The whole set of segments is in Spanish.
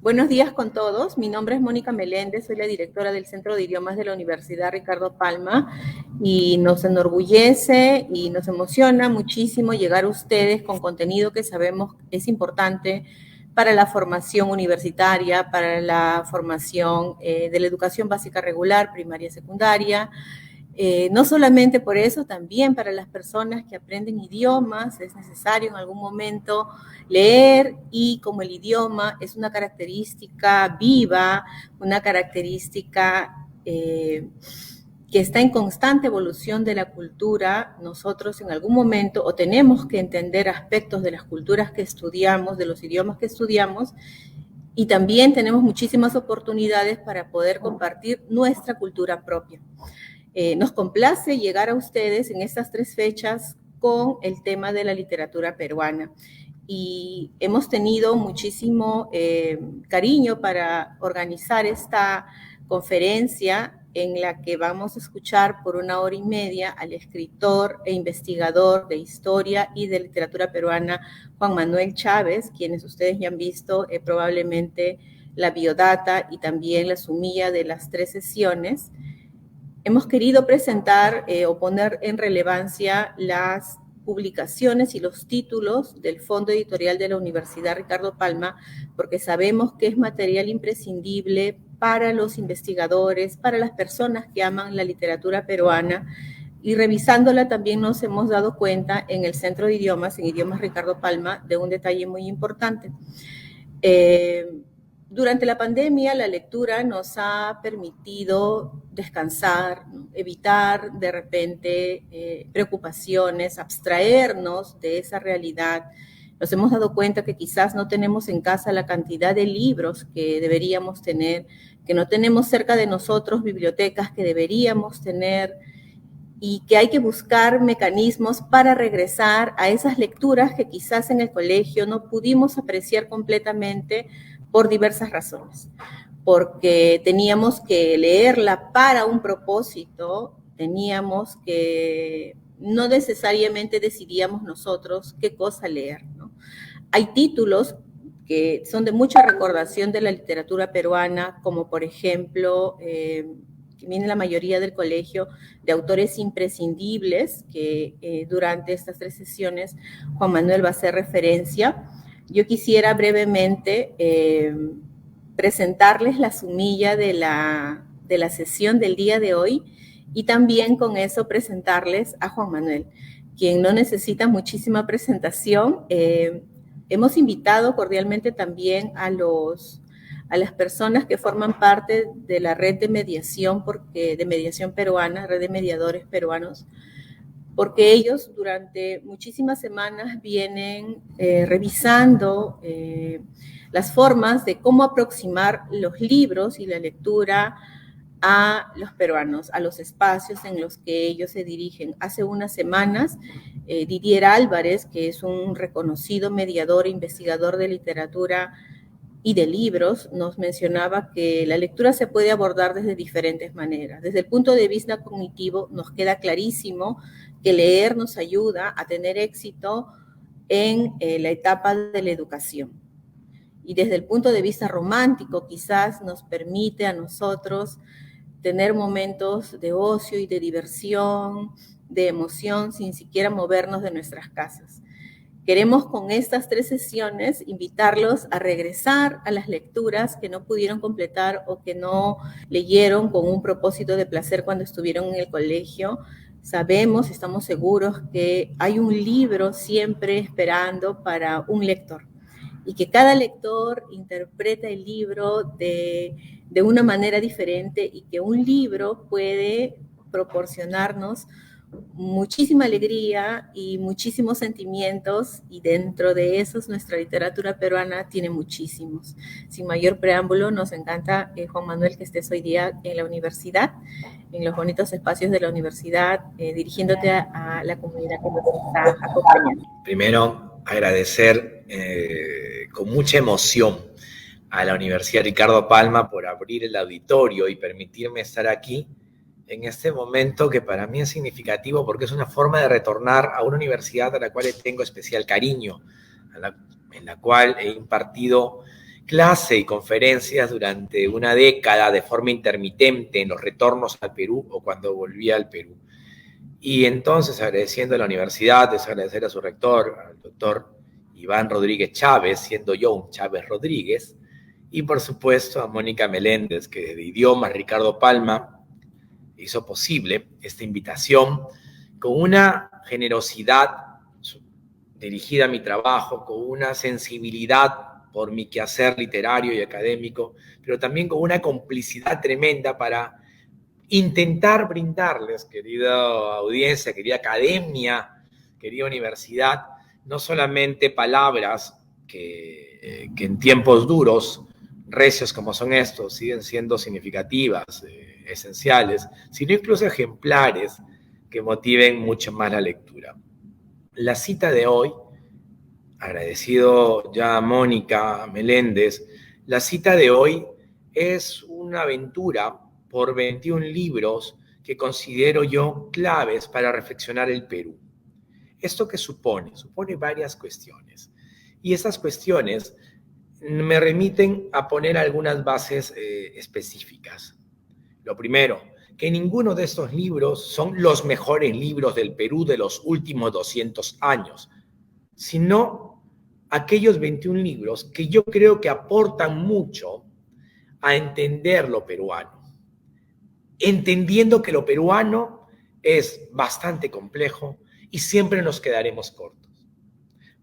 Buenos días con todos. Mi nombre es Mónica Meléndez, soy la directora del Centro de Idiomas de la Universidad Ricardo Palma y nos enorgullece y nos emociona muchísimo llegar a ustedes con contenido que sabemos es importante para la formación universitaria, para la formación de la educación básica regular, primaria y secundaria. No solamente por eso, también para las personas que aprenden idiomas es necesario en algún momento leer, y como el idioma es una característica viva, una característica que está en constante evolución de la cultura, nosotros en algún momento o tenemos que entender aspectos de las culturas que estudiamos, de los idiomas que estudiamos, y también tenemos muchísimas oportunidades para poder compartir nuestra cultura propia. Nos complace llegar a ustedes en estas 3 fechas con el tema de la literatura peruana. Y hemos tenido muchísimo cariño para organizar esta conferencia en la que vamos a escuchar por 1 hora y media al escritor e investigador de historia y de literatura peruana, Juan Manuel Chávez, quienes ustedes ya han visto probablemente la biodata y también la sumilla de las 3 sesiones. Hemos querido presentar o poner en relevancia las publicaciones y los títulos del Fondo Editorial de la Universidad Ricardo Palma, porque sabemos que es material imprescindible para los investigadores, para las personas que aman la literatura peruana, y revisándola también nos hemos dado cuenta en el Centro de Idiomas, en Idiomas Ricardo Palma, de un detalle muy importante. Durante la pandemia, la lectura nos ha permitido descansar, ¿no? Evitar de repente preocupaciones, abstraernos de esa realidad. Nos hemos dado cuenta que quizás no tenemos en casa la cantidad de libros que deberíamos tener, que no tenemos cerca de nosotros bibliotecas que deberíamos tener, y que hay que buscar mecanismos para regresar a esas lecturas que quizás en el colegio no pudimos apreciar completamente por diversas razones, porque teníamos que leerla para un propósito, teníamos que, no necesariamente decidíamos nosotros qué cosa leer, ¿no? Hay títulos que son de mucha recordación de la literatura peruana, como por ejemplo, que viene la mayoría del colegio, de autores imprescindibles, que durante estas 3 sesiones Juan Manuel va a hacer referencia. Yo quisiera brevemente presentarles la sumilla de la sesión del día de hoy, y también con eso presentarles a Juan Manuel, quien no necesita muchísima presentación. Hemos invitado cordialmente también a las personas que forman parte de la red de mediación, de mediación peruana, red de mediadores peruanos, porque ellos durante muchísimas semanas vienen revisando las formas de cómo aproximar los libros y la lectura a los peruanos, a los espacios en los que ellos se dirigen. Hace unas semanas, Didier Álvarez, que es un reconocido mediador e investigador de literatura y de libros, nos mencionaba que la lectura se puede abordar desde diferentes maneras. Desde el punto de vista cognitivo, nos queda clarísimo que leer nos ayuda a tener éxito en la etapa de la educación. Y desde el punto de vista romántico, quizás nos permite a nosotros tener momentos de ocio y de diversión, de emoción, sin siquiera movernos de nuestras casas. Queremos con estas 3 sesiones invitarlos a regresar a las lecturas que no pudieron completar o que no leyeron con un propósito de placer cuando estuvieron en el colegio. Sabemos, estamos seguros que hay un libro siempre esperando para un lector, y que cada lector interpreta el libro de una manera diferente, y que un libro puede proporcionarnos muchísima alegría y muchísimos sentimientos, y dentro de esos nuestra literatura peruana tiene muchísimos. Sin mayor preámbulo, nos encanta, Juan Manuel, que estés hoy día en la universidad, en los bonitos espacios de la universidad, dirigiéndote a la comunidad que nos está acompañando. Primero, agradecer con mucha emoción a la Universidad Ricardo Palma por abrir el auditorio y permitirme estar aquí en este momento que para mí es significativo, porque es una forma de retornar a una universidad a la cual tengo especial cariño, en la cual he impartido clase y conferencias durante una década de forma intermitente en los retornos al Perú o cuando volvía al Perú. Y entonces, agradeciendo a la universidad, agradecer a su rector, al doctor Iván Rodríguez Chávez, siendo yo un Chávez Rodríguez, y por supuesto a Mónica Meléndez, que de Idiomas Ricardo Palma hizo posible esta invitación con una generosidad dirigida a mi trabajo, con una sensibilidad por mi quehacer literario y académico, pero también con una complicidad tremenda para intentar brindarles, querida audiencia, querida academia, querida universidad, no solamente palabras que en tiempos duros, recios como son estos, siguen siendo significativas, esenciales, sino incluso ejemplares que motiven mucho más la lectura. La cita de hoy, agradecido ya a Mónica Meléndez, la cita de hoy es una aventura por 21 libros que considero yo claves para reflexionar el Perú. ¿Esto qué supone? Supone varias cuestiones. Y esas cuestiones me remiten a poner algunas bases específicas. Lo primero, que ninguno de estos libros son los mejores libros del Perú de los últimos 200 años, sino aquellos 21 libros que yo creo que aportan mucho a entender lo peruano, entendiendo que lo peruano es bastante complejo y siempre nos quedaremos cortos,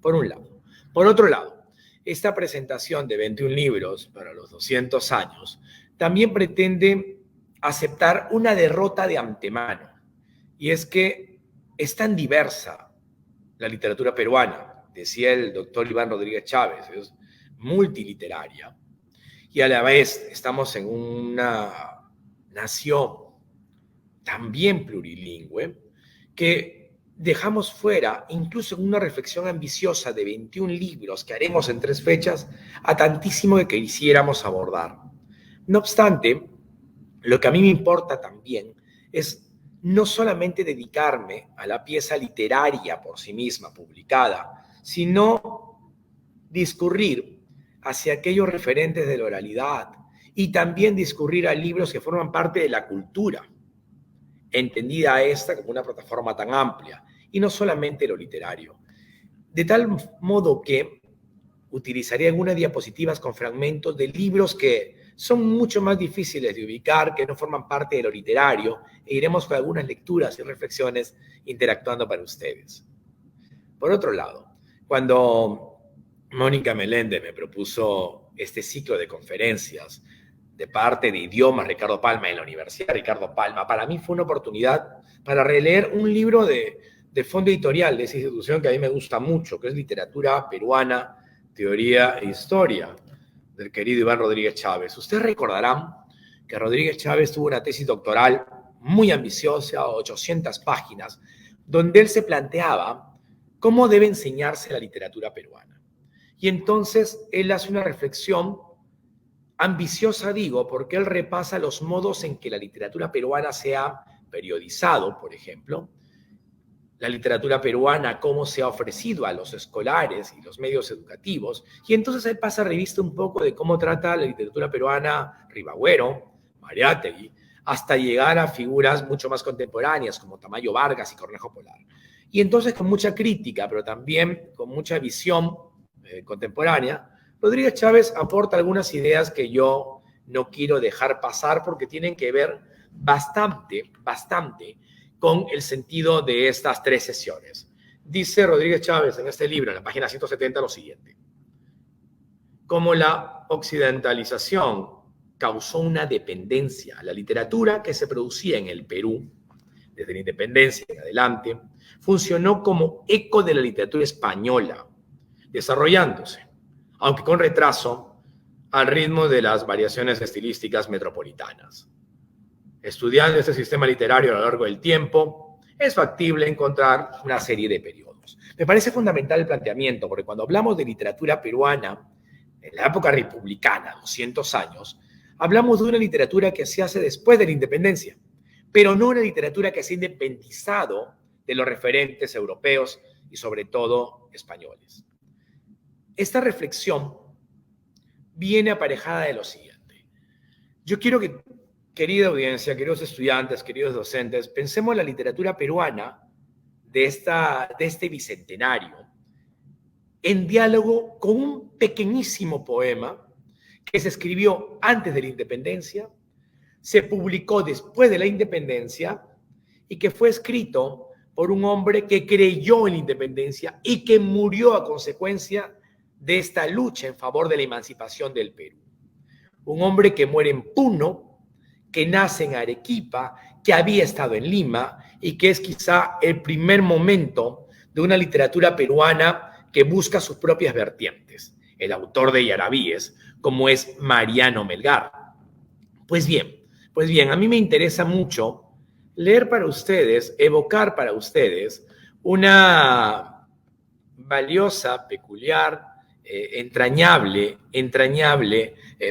por un lado. Por otro lado, esta presentación de 21 libros para los 200 años también pretende aceptar una derrota de antemano, y es que es tan diversa la literatura peruana, decía el doctor Iván Rodríguez Chávez, es multiliteraria, y a la vez estamos en una nación también plurilingüe, que dejamos fuera, incluso en una reflexión ambiciosa de 21 libros que haremos en 3 fechas, a tantísimo que quisiéramos abordar. No obstante, lo que a mí me importa también es no solamente dedicarme a la pieza literaria por sí misma publicada, sino discurrir hacia aquellos referentes de la oralidad y también discurrir a libros que forman parte de la cultura, entendida esta como una plataforma tan amplia, y no solamente lo literario. De tal modo que utilizaré algunas diapositivas con fragmentos de libros que son mucho más difíciles de ubicar, que no forman parte de lo literario, e iremos con algunas lecturas y reflexiones interactuando para ustedes. Por otro lado, cuando Mónica Meléndez me propuso este ciclo de conferencias de parte de Idiomas Ricardo Palma en la Universidad Ricardo Palma, para mí fue una oportunidad para releer un libro de fondo editorial de esa institución que a mí me gusta mucho, que es Literatura Peruana, Teoría e Historia, del querido Iván Rodríguez Chávez. Ustedes recordarán que Rodríguez Chávez tuvo una tesis doctoral muy ambiciosa, 800 páginas, donde él se planteaba cómo debe enseñarse la literatura peruana. Y entonces él hace una reflexión ambiciosa, digo, porque él repasa los modos en que la literatura peruana se ha periodizado, por ejemplo, la literatura peruana, cómo se ha ofrecido a los escolares y los medios educativos, y entonces él pasa revista un poco de cómo trata la literatura peruana Ribagüero, Mariátegui, hasta llegar a figuras mucho más contemporáneas como Tamayo Vargas y Cornejo Polar. Y entonces con mucha crítica, pero también con mucha visión contemporánea, Rodríguez Chávez aporta algunas ideas que yo no quiero dejar pasar porque tienen que ver bastante con el sentido de estas 3 sesiones. Dice Rodríguez Chávez en este libro, en la página 170, lo siguiente: como la occidentalización causó una dependencia a la literatura que se producía en el Perú, desde la independencia en adelante, funcionó como eco de la literatura española, desarrollándose, aunque con retraso, al ritmo de las variaciones estilísticas metropolitanas. Estudiando este sistema literario a lo largo del tiempo, es factible encontrar una serie de periodos. Me parece fundamental el planteamiento, porque cuando hablamos de literatura peruana, en la época republicana, 200 años, hablamos de una literatura que se hace después de la independencia, pero no una literatura que se ha independizado de los referentes europeos y sobre todo españoles. Esta reflexión viene aparejada de lo siguiente. Yo quiero que, querida audiencia, queridos estudiantes, queridos docentes, pensemos en la literatura peruana de este bicentenario en diálogo con un pequeñísimo poema que se escribió antes de la independencia, se publicó después de la independencia y que fue escrito por un hombre que creyó en la independencia y que murió a consecuencia de esta lucha en favor de la emancipación del Perú. Un hombre que muere en Puno, que nace en Arequipa, que había estado en Lima y que es quizá el primer momento de una literatura peruana que busca sus propias vertientes. El autor de Yarabíes, como es Mariano Melgar. Pues bien, a mí me interesa mucho leer para ustedes, evocar para ustedes una valiosa, peculiar, entrañable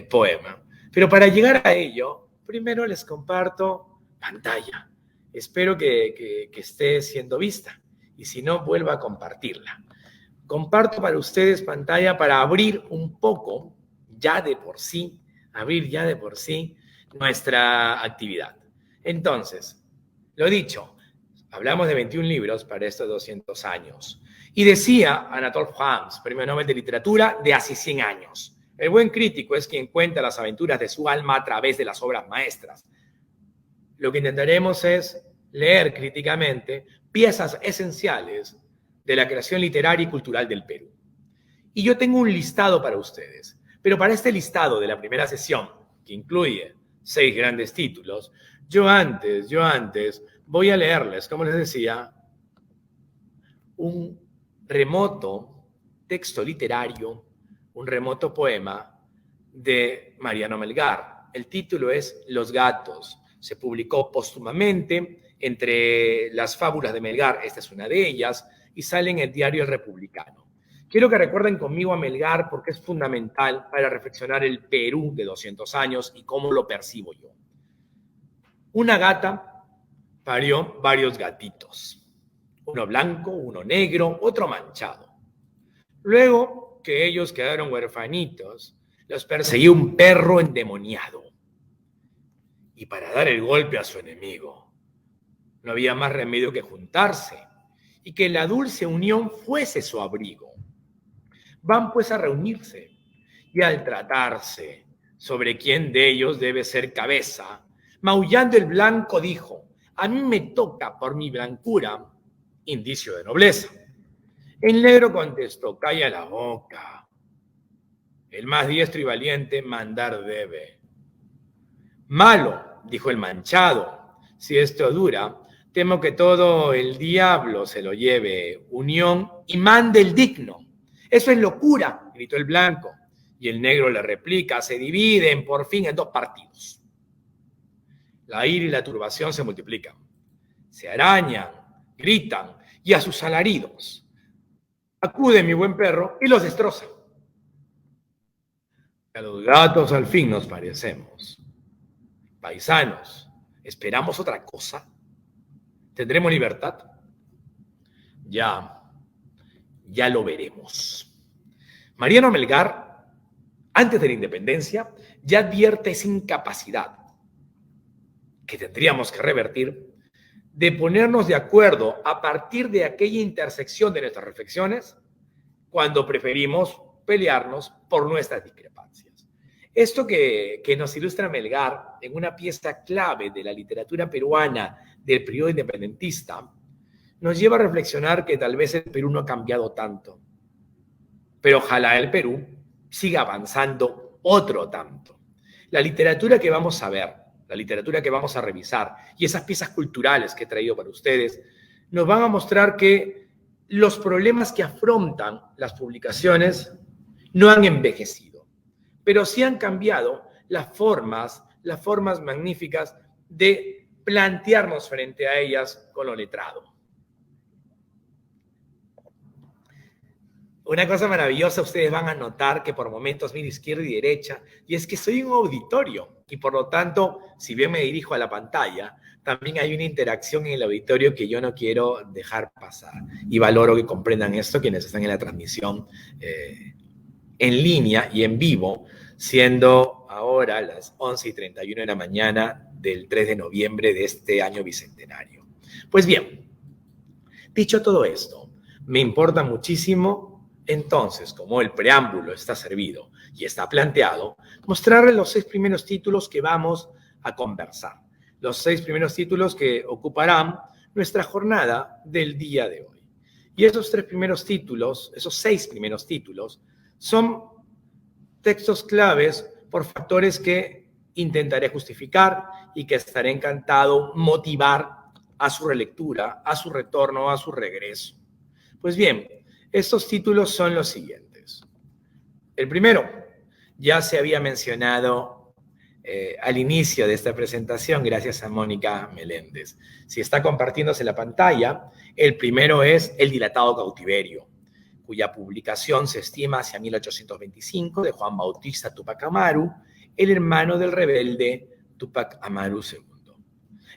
poema. Pero para llegar a ello, primero les comparto pantalla. Espero que esté siendo vista y si no, vuelva a compartirla. Comparto para ustedes pantalla para abrir un poco, ya de por sí, nuestra actividad. Entonces, lo dicho, hablamos de 21 libros para estos 200 años. Y decía Anatole France, Premio Nobel de Literatura, de hace 100 años. El buen crítico es quien cuenta las aventuras de su alma a través de las obras maestras. Lo que intentaremos es leer críticamente piezas esenciales de la creación literaria y cultural del Perú. Y yo tengo un listado para ustedes, pero para este listado de la primera sesión, que incluye 6 grandes títulos, yo antes voy a leerles, como les decía, un remoto texto literario, un remoto poema de Mariano Melgar. El título es Los gatos. Se publicó póstumamente entre las fábulas de Melgar, esta es una de ellas, y sale en el diario El Republicano. Quiero que recuerden conmigo a Melgar porque es fundamental para reflexionar el Perú de 200 años y cómo lo percibo yo. Una gata parió varios gatitos, uno blanco, uno negro, otro manchado. Luego que ellos quedaron huerfanitos, los perseguía un perro endemoniado. Y para dar el golpe a su enemigo, no había más remedio que juntarse y que la dulce unión fuese su abrigo. Van pues a reunirse y al tratarse sobre quién de ellos debe ser cabeza, maullando el blanco dijo, a mí me toca por mi blancura, indicio de nobleza. El negro contestó, calla la boca, el más diestro y valiente mandar debe. Malo, dijo el manchado, si esto dura, temo que todo el diablo se lo lleve unión y mande el digno. Eso es locura, gritó el blanco. Y el negro le replica, se dividen por fin en 2 partidos. La ira y la turbación se multiplican. Se arañan, gritan y a sus alaridos acude mi buen perro y los destroza. A los gatos al fin nos parecemos. Paisanos, ¿esperamos otra cosa? ¿Tendremos libertad? Ya lo veremos. Mariano Melgar, antes de la independencia, ya advierte esa incapacidad que tendríamos que revertir de ponernos de acuerdo a partir de aquella intersección de nuestras reflexiones cuando preferimos pelearnos por nuestras discrepancias. Esto que nos ilustra Melgar en una pieza clave de la literatura peruana del periodo independentista nos lleva a reflexionar que tal vez el Perú no ha cambiado tanto, pero ojalá el Perú siga avanzando otro tanto. La literatura que vamos a ver, la literatura que vamos a revisar y esas piezas culturales que he traído para ustedes nos van a mostrar que los problemas que afrontan las publicaciones no han envejecido, pero sí han cambiado las formas magníficas de plantearnos frente a ellas con lo letrado. Una cosa maravillosa, ustedes van a notar que por momentos miro izquierda y derecha, y es que soy un auditorio, y por lo tanto, si bien me dirijo a la pantalla, también hay una interacción en el auditorio que yo no quiero dejar pasar. Y valoro que comprendan esto quienes están en la transmisión en línea y en vivo, siendo ahora las 11:31 de la mañana del 3 de noviembre de este año bicentenario. Pues bien, dicho todo esto, me importa muchísimo, entonces, como el preámbulo está servido y está planteado, mostrarles los 6 primeros títulos que vamos a conversar. Los 6 primeros títulos que ocuparán nuestra jornada del día de hoy. Y esos 6 primeros títulos, son textos claves por factores que intentaré justificar y que estaré encantado motivar a su relectura, a su retorno, a su regreso. Pues bien, estos títulos son los siguientes. El primero, ya se había mencionado al inicio de esta presentación, gracias a Mónica Meléndez. Si está compartiéndose la pantalla, el primero es El dilatado cautiverio, cuya publicación se estima hacia 1825, de Juan Bautista Túpac Amaru, el hermano del rebelde Túpac Amaru II.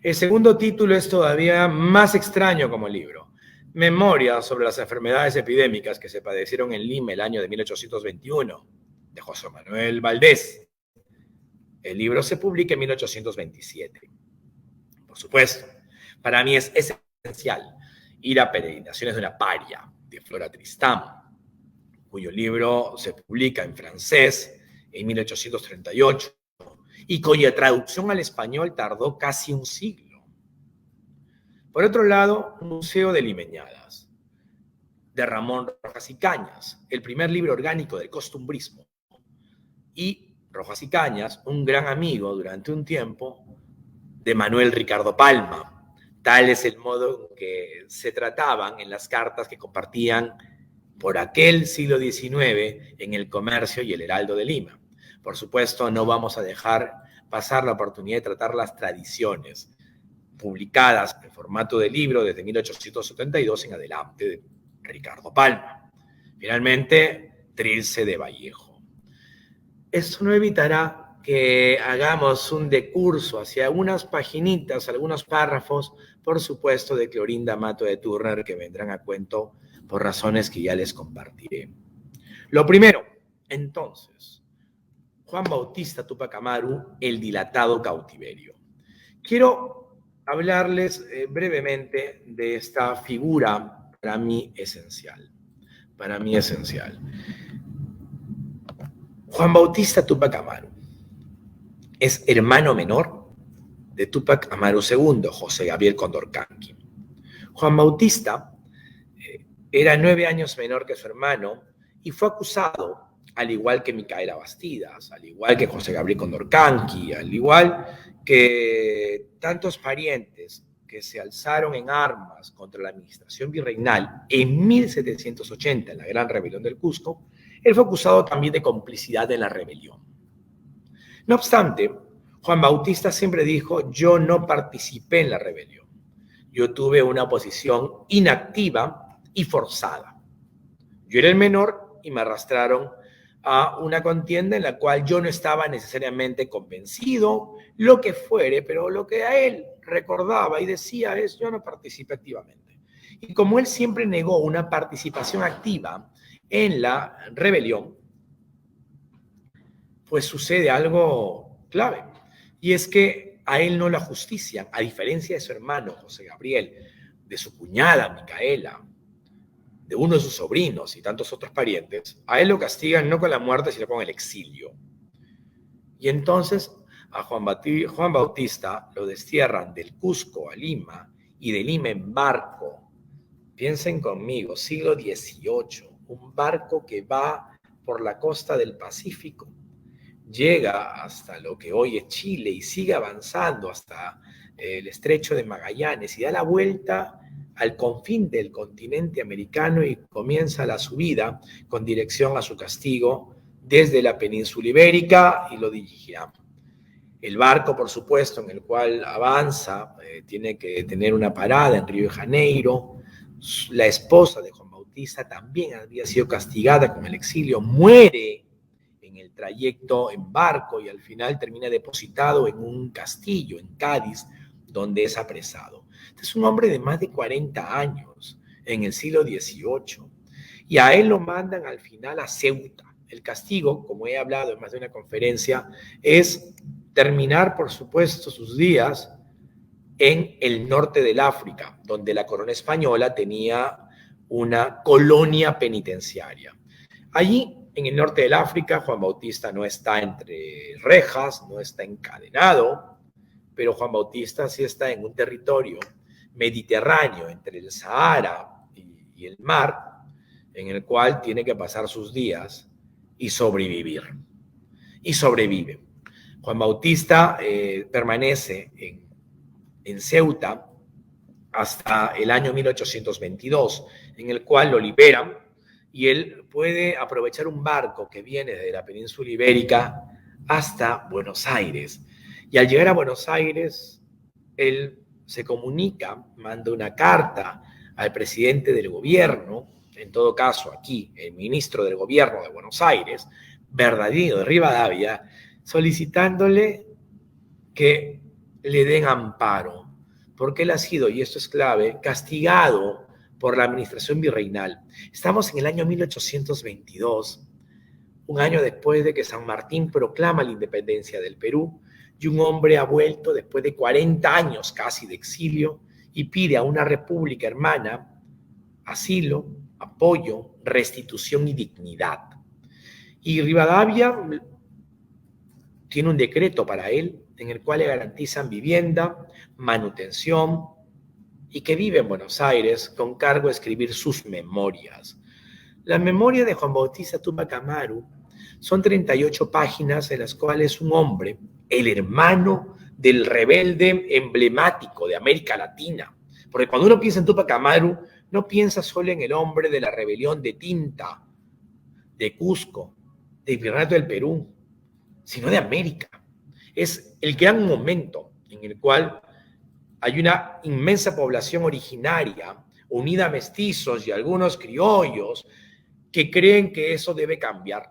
El segundo título es todavía más extraño como libro. Memorias sobre las enfermedades epidémicas que se padecieron en Lima el año de 1821, de José Manuel Valdés. El libro se publica en 1827. Por supuesto, para mí es esencial ir a Peregrinaciones de una paria, de Flora Tristán, cuyo libro se publica en francés en 1838 y cuya traducción al español tardó casi un siglo. Por otro lado, Museo de Limeñadas, de Ramón Rojas y Cañas, el primer libro orgánico del costumbrismo. Y Rojas y Cañas, un gran amigo durante un tiempo de Manuel Ricardo Palma. Tal es el modo en que se trataban en las cartas que compartían por aquel siglo XIX en El Comercio y El Heraldo de Lima. Por supuesto, no vamos a dejar pasar la oportunidad de tratar las tradiciones publicadas en formato de libro desde 1872 en adelante de Ricardo Palma. Finalmente, Trilce de Vallejo. Esto no evitará que hagamos un decurso hacia algunas paginitas, algunos párrafos, por supuesto, de Clorinda Mato de Turner, que vendrán a cuento por razones que ya les compartiré. Lo primero, entonces, Juan Bautista Túpac Amaru, el dilatado cautiverio. Quiero hablarles brevemente de esta figura para mí esencial. Juan Bautista Túpac Amaru es hermano menor de Túpac Amaru II, José Gabriel Condorcanqui. Juan Bautista era 9 años menor que su hermano y fue acusado, al igual que Micaela Bastidas, al igual que José Gabriel Condorcanqui, al igual que tantos parientes que se alzaron en armas contra la administración virreinal en 1780, en la Gran Rebelión del Cusco. Él fue acusado también de complicidad en la rebelión. No obstante, Juan Bautista siempre dijo: yo no participé en la rebelión. Yo tuve una posición inactiva y forzada. Yo era el menor y me arrastraron a una contienda en la cual yo no estaba necesariamente convencido, lo que fuere, pero lo que a él recordaba y decía es: yo no participé activamente. Y como él siempre negó una participación activa en la rebelión, pues sucede algo clave, y es que a él no lo ajustician, a diferencia de su hermano José Gabriel, de su cuñada Micaela, de uno de sus sobrinos y tantos otros parientes. A él lo castigan no con la muerte, sino con el exilio. Y entonces a Juan Bautista lo destierran del Cusco a Lima y de Lima en barco. Piensen conmigo, siglo XVIII, un barco que va por la costa del Pacífico, llega hasta lo que hoy es Chile y sigue avanzando hasta el estrecho de Magallanes y da la vuelta al confín del continente americano y comienza la subida con dirección a su castigo desde la península ibérica, y lo dirigirá. El barco, por supuesto, en el cual avanza, tiene que tener una parada en Río de Janeiro. La esposa de Juan Bautista también había sido castigada con el exilio, muere en el trayecto en barco y al final termina depositado en un castillo en Cádiz, donde es apresado. Es un hombre de más de 40 años en el siglo XVIII, y a él lo mandan al final a Ceuta, El castigo, como he hablado en más de una conferencia, es terminar, por supuesto, sus días en el norte del África, donde la corona española tenía una colonia penitenciaria. Allí, en el norte del África, Juan Bautista no está entre rejas, no está encadenado, pero Juan Bautista sí está en un territorio mediterráneo, entre el Sahara y el mar, en el cual tiene que pasar sus días y sobrevivir. Y sobrevive. Juan Bautista permanece en Ceuta hasta el año 1822, en el cual lo liberan y él puede aprovechar un barco que viene desde la península ibérica hasta Buenos Aires. Y al llegar a Buenos Aires, él se comunica, manda una carta al presidente del gobierno, en todo caso aquí, el ministro del gobierno de Buenos Aires, Bernardino de Rivadavia, solicitándole que le den amparo, porque él ha sido, y esto es clave, castigado por la administración virreinal. Estamos en el año 1822, un año después de que San Martín proclama la independencia del Perú, y un hombre ha vuelto después de 40 años casi de exilio y pide a una república hermana asilo, apoyo, restitución y dignidad. Y Rivadavia tiene un decreto para él en el cual le garantizan vivienda, manutención y que vive en Buenos Aires con cargo de escribir sus memorias. La memoria de Juan Bautista Túpac Amaru son 38 páginas en las cuales un hombre, el hermano del rebelde emblemático de América Latina, porque cuando uno piensa en Túpac Amaru, no piensa solo en el hombre de la rebelión de Tinta, de Cusco, del Virreinato del Perú, sino de América. Es el gran momento en el cual hay una inmensa población originaria, unida a mestizos y algunos criollos, que creen que eso debe cambiar.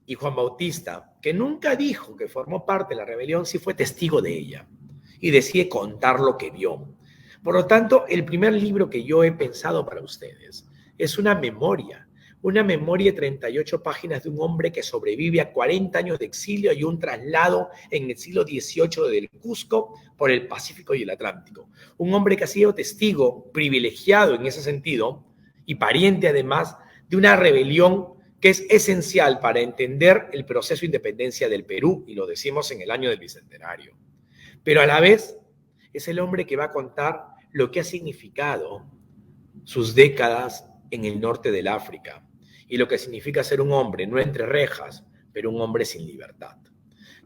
Y Juan Bautista, que nunca dijo que formó parte de la rebelión, sí fue testigo de ella y decide contar lo que vio. Por lo tanto, el primer libro que yo he pensado para ustedes es una memoria de 38 páginas de un hombre que sobrevive a 40 años de exilio y un traslado en el siglo XVIII del Cusco por el Pacífico y el Atlántico. Un hombre que ha sido testigo privilegiado en ese sentido y pariente además de una rebelión que es esencial para entender el proceso de independencia del Perú, y lo decimos en el año del Bicentenario. Pero a la vez es el hombre que va a contar lo que ha significado sus décadas en el norte del África y lo que significa ser un hombre no entre rejas, pero un hombre sin libertad.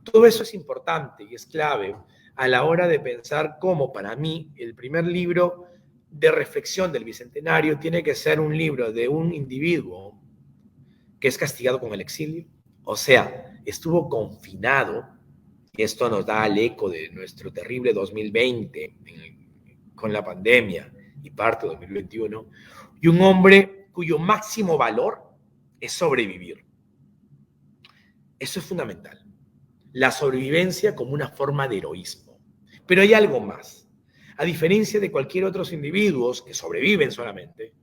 Todo eso es importante y es clave a la hora de pensar cómo, para mí, el primer libro de reflexión del Bicentenario tiene que ser un libro de un individuo que es castigado con el exilio, o sea, estuvo confinado, y esto nos da el eco de nuestro terrible 2020 con la pandemia y parte de 2021, y un hombre cuyo máximo valor es sobrevivir. Eso es fundamental. La sobrevivencia como una forma de heroísmo. Pero hay algo más. A diferencia de cualquier otros individuos que sobreviven solamente,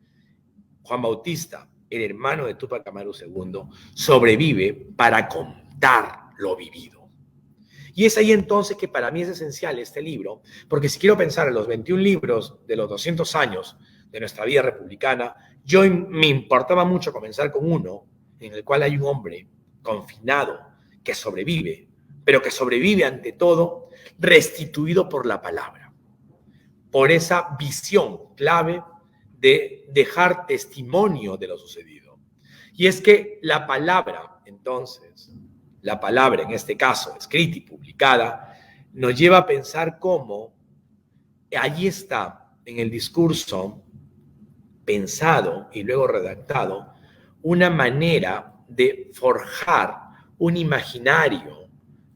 Juan Bautista, el hermano de Túpac Amaru II, sobrevive para contar lo vivido. Y es ahí entonces que para mí es esencial este libro, porque si quiero pensar en los 21 libros de los 200 años de nuestra vida republicana, me importaba mucho comenzar con uno en el cual hay un hombre confinado que sobrevive, pero que sobrevive ante todo restituido por la palabra, por esa visión clave de dejar testimonio de lo sucedido. Y es que la palabra, entonces, la palabra en este caso, escrita y publicada, nos lleva a pensar cómo allí está en el discurso pensado y luego redactado una manera de forjar un imaginario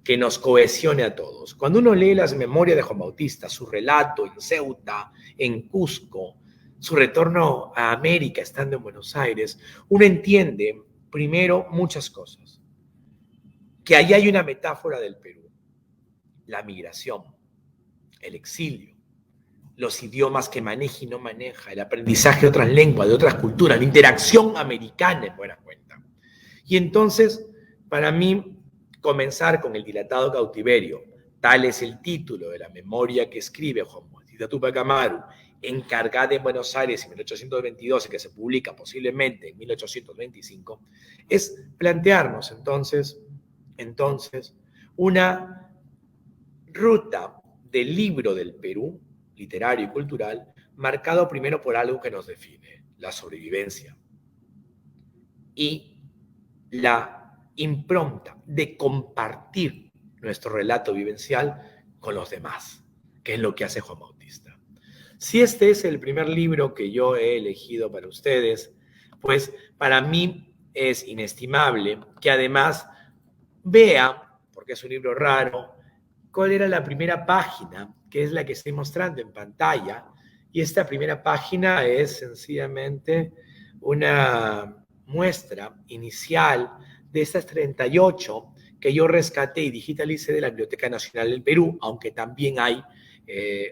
que nos cohesione a todos. Cuando uno lee las memorias de Juan Bautista, su relato en Ceuta, en Cusco, su retorno a América estando en Buenos Aires, uno entiende primero muchas cosas. Que ahí hay una metáfora del Perú, la migración, el exilio, los idiomas que maneja y no maneja, el aprendizaje de otras lenguas, de otras culturas, la interacción americana en buena cuenta. Y entonces, para mí, comenzar con el dilatado cautiverio, tal es el título de la memoria que escribe Juan Bautista Túpac Amaru, encargada en Buenos Aires en 1822 y que se publica posiblemente en 1825, es plantearnos entonces una ruta del libro del Perú, literario y cultural, marcado primero por algo que nos define, la sobrevivencia y la impronta de compartir nuestro relato vivencial con los demás, que es lo que hace Juan Bautista. Si este es el primer libro que yo he elegido para ustedes, pues para mí es inestimable que además vean, porque es un libro raro, cuál era la primera página, que es la que estoy mostrando en pantalla. Y esta primera página es sencillamente una muestra inicial de estas 38 que yo rescaté y digitalicé de la Biblioteca Nacional del Perú, aunque también hay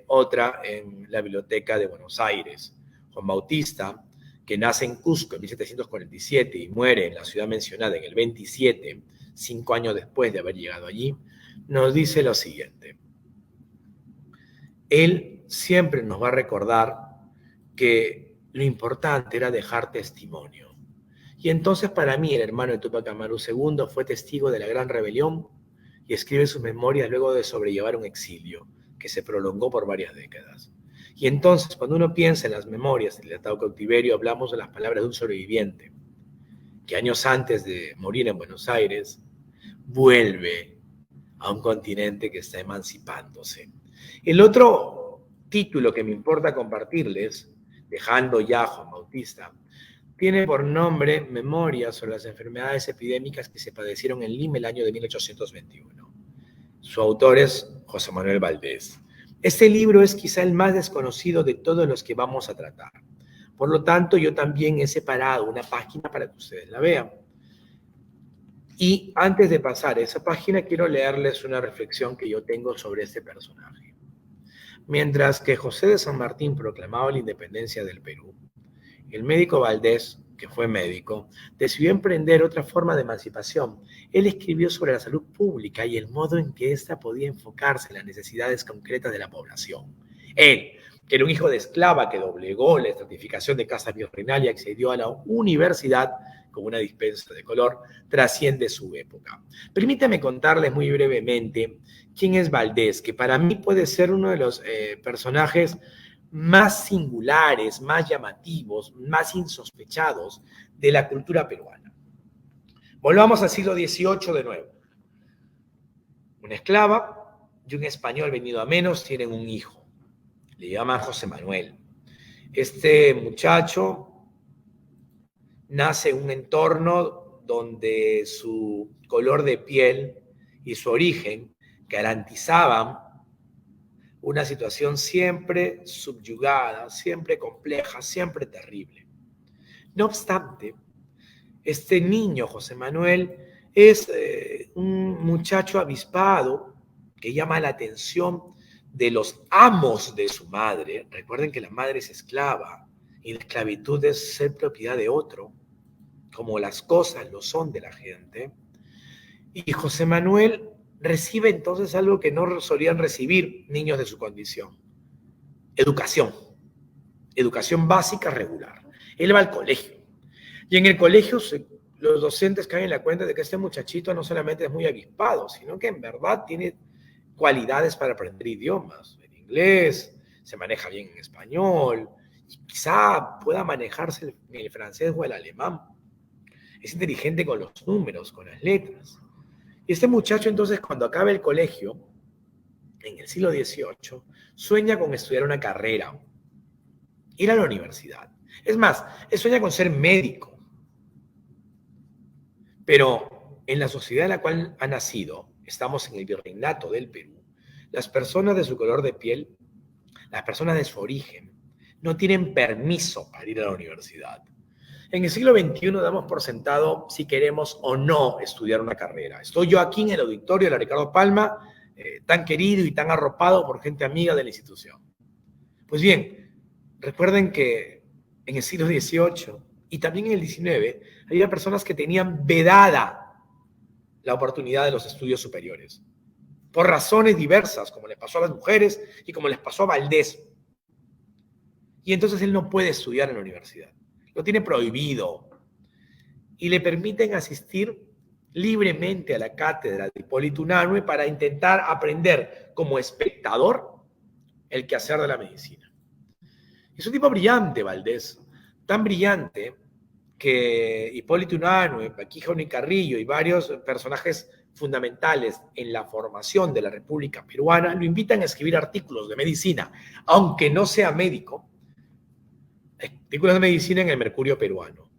otra en la Biblioteca de Buenos Aires. Juan Bautista, que nace en Cusco en 1747 y muere en la ciudad mencionada en el 27, 5 años después de haber llegado allí, nos dice lo siguiente. Él siempre nos va a recordar que lo importante era dejar testimonio. Y entonces para mí el hermano de Túpac Amaru II fue testigo de la gran rebelión y escribe sus memorias luego de sobrellevar un exilio que se prolongó por varias décadas. Y entonces cuando uno piensa en las memorias del dilatado cautiverio, hablamos de las palabras de un sobreviviente que años antes de morir en Buenos Aires vuelve a un continente que está emancipándose. El otro título que me importa compartirles, dejando ya a Juan Bautista, tiene por nombre Memorias sobre las enfermedades epidémicas que se padecieron en Lima el año de 1821. Su autor es José Manuel Valdés. Este libro es quizá el más desconocido de todos los que vamos a tratar. Por lo tanto, yo también he separado una página para que ustedes la vean. Y antes de pasar a esa página, quiero leerles una reflexión que yo tengo sobre este personaje. Mientras que José de San Martín proclamaba la independencia del Perú, el médico Valdés, que fue médico, decidió emprender otra forma de emancipación. Él escribió sobre la salud pública y el modo en que ésta podía enfocarse en las necesidades concretas de la población. Él, que era un hijo de esclava que doblegó la estratificación de casa virreinal y accedió a la universidad con una dispensa de color, trasciende su época. Permítame contarles muy brevemente quién es Valdés, que para mí puede ser uno de los personajes más singulares, más llamativos, más insospechados de la cultura peruana. Volvamos al siglo XVIII de nuevo. Una esclava y un español venido a menos tienen un hijo. Le llaman José Manuel. Este muchacho nace en un entorno donde su color de piel y su origen garantizaban una situación siempre subyugada, siempre compleja, siempre terrible. No obstante, este niño, José Manuel, es un muchacho avispado que llama la atención de los amos de su madre. Recuerden que la madre es esclava y la esclavitud es ser propiedad de otro, como las cosas lo son de la gente. Y José Manuel recibe entonces algo que no solían recibir niños de su condición: educación básica regular. Él va al colegio y en el colegio los docentes caen en la cuenta de que este muchachito no solamente es muy avispado, sino que en verdad tiene cualidades para aprender idiomas. El inglés, se maneja bien en español y quizá pueda manejarse en el francés o el alemán. Es inteligente con los números, con las letras. Y este muchacho entonces, cuando acaba el colegio, en el siglo XVIII, sueña con estudiar una carrera, ir a la universidad. Es más, él sueña con ser médico. Pero en la sociedad en la cual ha nacido, estamos en el virreinato del Perú, las personas de su color de piel, las personas de su origen, no tienen permiso para ir a la universidad. En el siglo XXI damos por sentado si queremos o no estudiar una carrera. Estoy yo aquí en el auditorio de la Ricardo Palma, tan querido y tan arropado por gente amiga de la institución. Pues bien, recuerden que en el siglo XVIII y también en el 19 había personas que tenían vedada la oportunidad de los estudios superiores, por razones diversas, como le pasó a las mujeres y como les pasó a Valdés. Y entonces él no puede estudiar en la universidad, lo tiene prohibido, y le permiten asistir libremente a la cátedra de Hipólito Unanue para intentar aprender como espectador el quehacer de la medicina. Es un tipo brillante, Valdés, tan brillante que Hipólito Unanue, Paquija Carrillo y varios personajes fundamentales en la formación de la República Peruana lo invitan a escribir artículos de medicina, aunque no sea médico, artículos de medicina en el Mercurio peruano.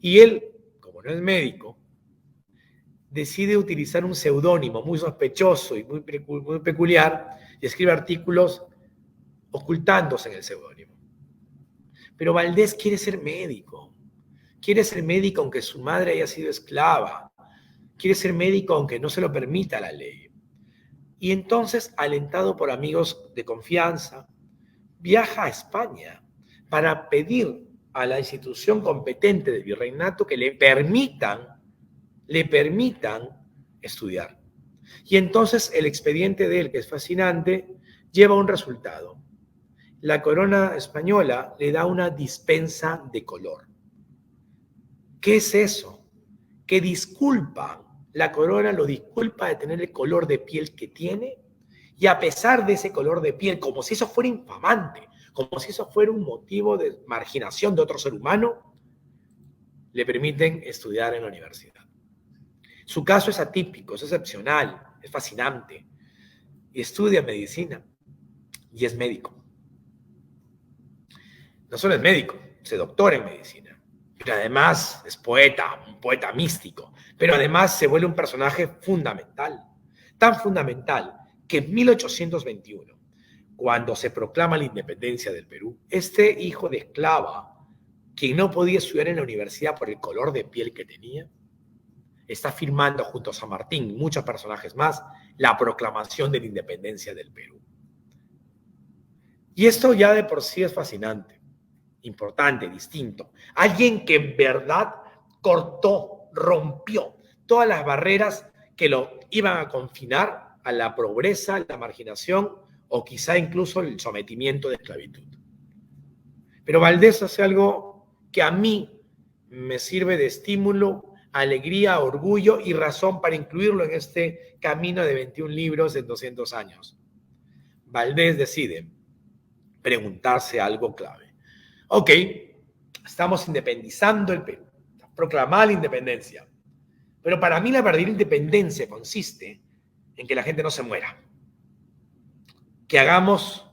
Y él, como no es médico, decide utilizar un seudónimo muy sospechoso y muy peculiar y escribe artículos ocultándose en el seudónimo. Pero Valdés quiere ser médico aunque su madre haya sido esclava, quiere ser médico aunque no se lo permita la ley. Y entonces, alentado por amigos de confianza, viaja a España para pedir a la institución competente del virreinato que le permitan estudiar. Y entonces el expediente de él, que es fascinante, lleva un resultado. La corona española le da una dispensa de color. ¿Qué es eso? Que la corona lo disculpa de tener el color de piel que tiene, y a pesar de ese color de piel, como si eso fuera infamante, como si eso fuera un motivo de marginación de otro ser humano, le permiten estudiar en la universidad. Su caso es atípico, es excepcional, es fascinante. Y estudia medicina y es médico. No solo es médico, se doctora en medicina, pero además es poeta, un poeta místico, pero además se vuelve un personaje fundamental, tan fundamental que en 1821, cuando se proclama la independencia del Perú, este hijo de esclava, quien no podía estudiar en la universidad por el color de piel que tenía, está firmando junto a San Martín y muchos personajes más la proclamación de la independencia del Perú. Y esto ya de por sí es fascinante, importante, distinto. Alguien que en verdad rompió todas las barreras que lo iban a confinar a la pobreza, a la marginación o quizá incluso el sometimiento de esclavitud. Pero Valdés hace algo que a mí me sirve de estímulo, alegría, orgullo y razón para incluirlo en este camino de 21 libros en 200 años. Valdés decide preguntarse algo clave. Ok, estamos independizando el Perú, proclamar la independencia, pero para mí la verdadera independencia consiste en que la gente no se muera, que hagamos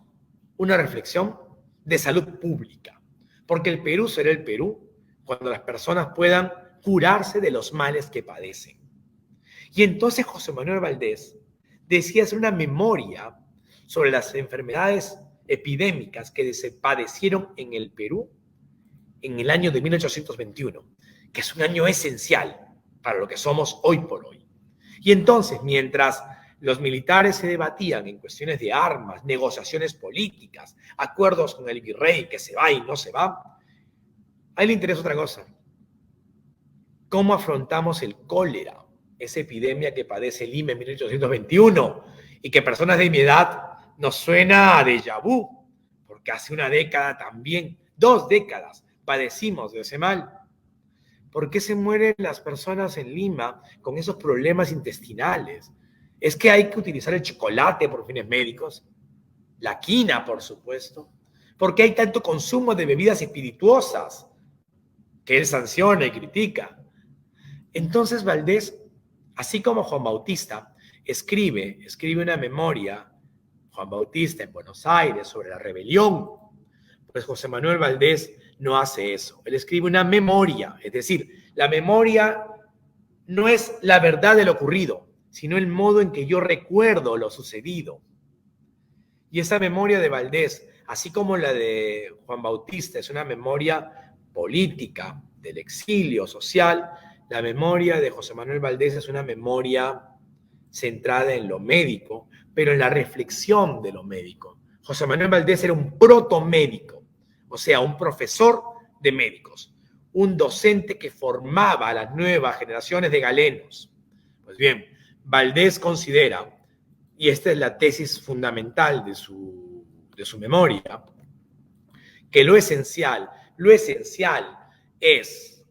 una reflexión de salud pública, porque el Perú será el Perú cuando las personas puedan curarse de los males que padecen. Y entonces José Manuel Valdés decía hacer una memoria sobre las enfermedades epidémicas que se padecieron en el Perú en el año de 1821, que es un año esencial para lo que somos hoy por hoy. Y entonces, mientras los militares se debatían en cuestiones de armas, negociaciones políticas, acuerdos con el virrey que se va y no se va, a él le interesa otra cosa. ¿Cómo afrontamos el cólera, esa epidemia que padece Lima en 1821 y que personas de mi edad nos suena a déjà vu, porque hace una década también, 2 décadas, padecimos de ese mal? ¿Por qué se mueren las personas en Lima con esos problemas intestinales? ¿Es que hay que utilizar el chocolate por fines médicos? La quina, por supuesto. ¿Por qué hay tanto consumo de bebidas espirituosas que él sanciona y critica? Entonces Valdés, así como Juan Bautista, escribe una memoria, Juan Bautista en Buenos Aires, sobre la rebelión. Pues José Manuel Valdés no hace eso. Él escribe una memoria, es decir, la memoria no es la verdad de lo ocurrido, sino el modo en que yo recuerdo lo sucedido. Y esa memoria de Valdés, así como la de Juan Bautista, es una memoria política, del exilio social. La memoria de José Manuel Valdés es una memoria centrada en lo médico, pero en la reflexión de lo médico. José Manuel Valdés era un protomédico, o sea, un profesor de médicos, un docente que formaba a las nuevas generaciones de galenos. Pues bien, Valdés considera, y esta es la tesis fundamental de su memoria, que lo esencial es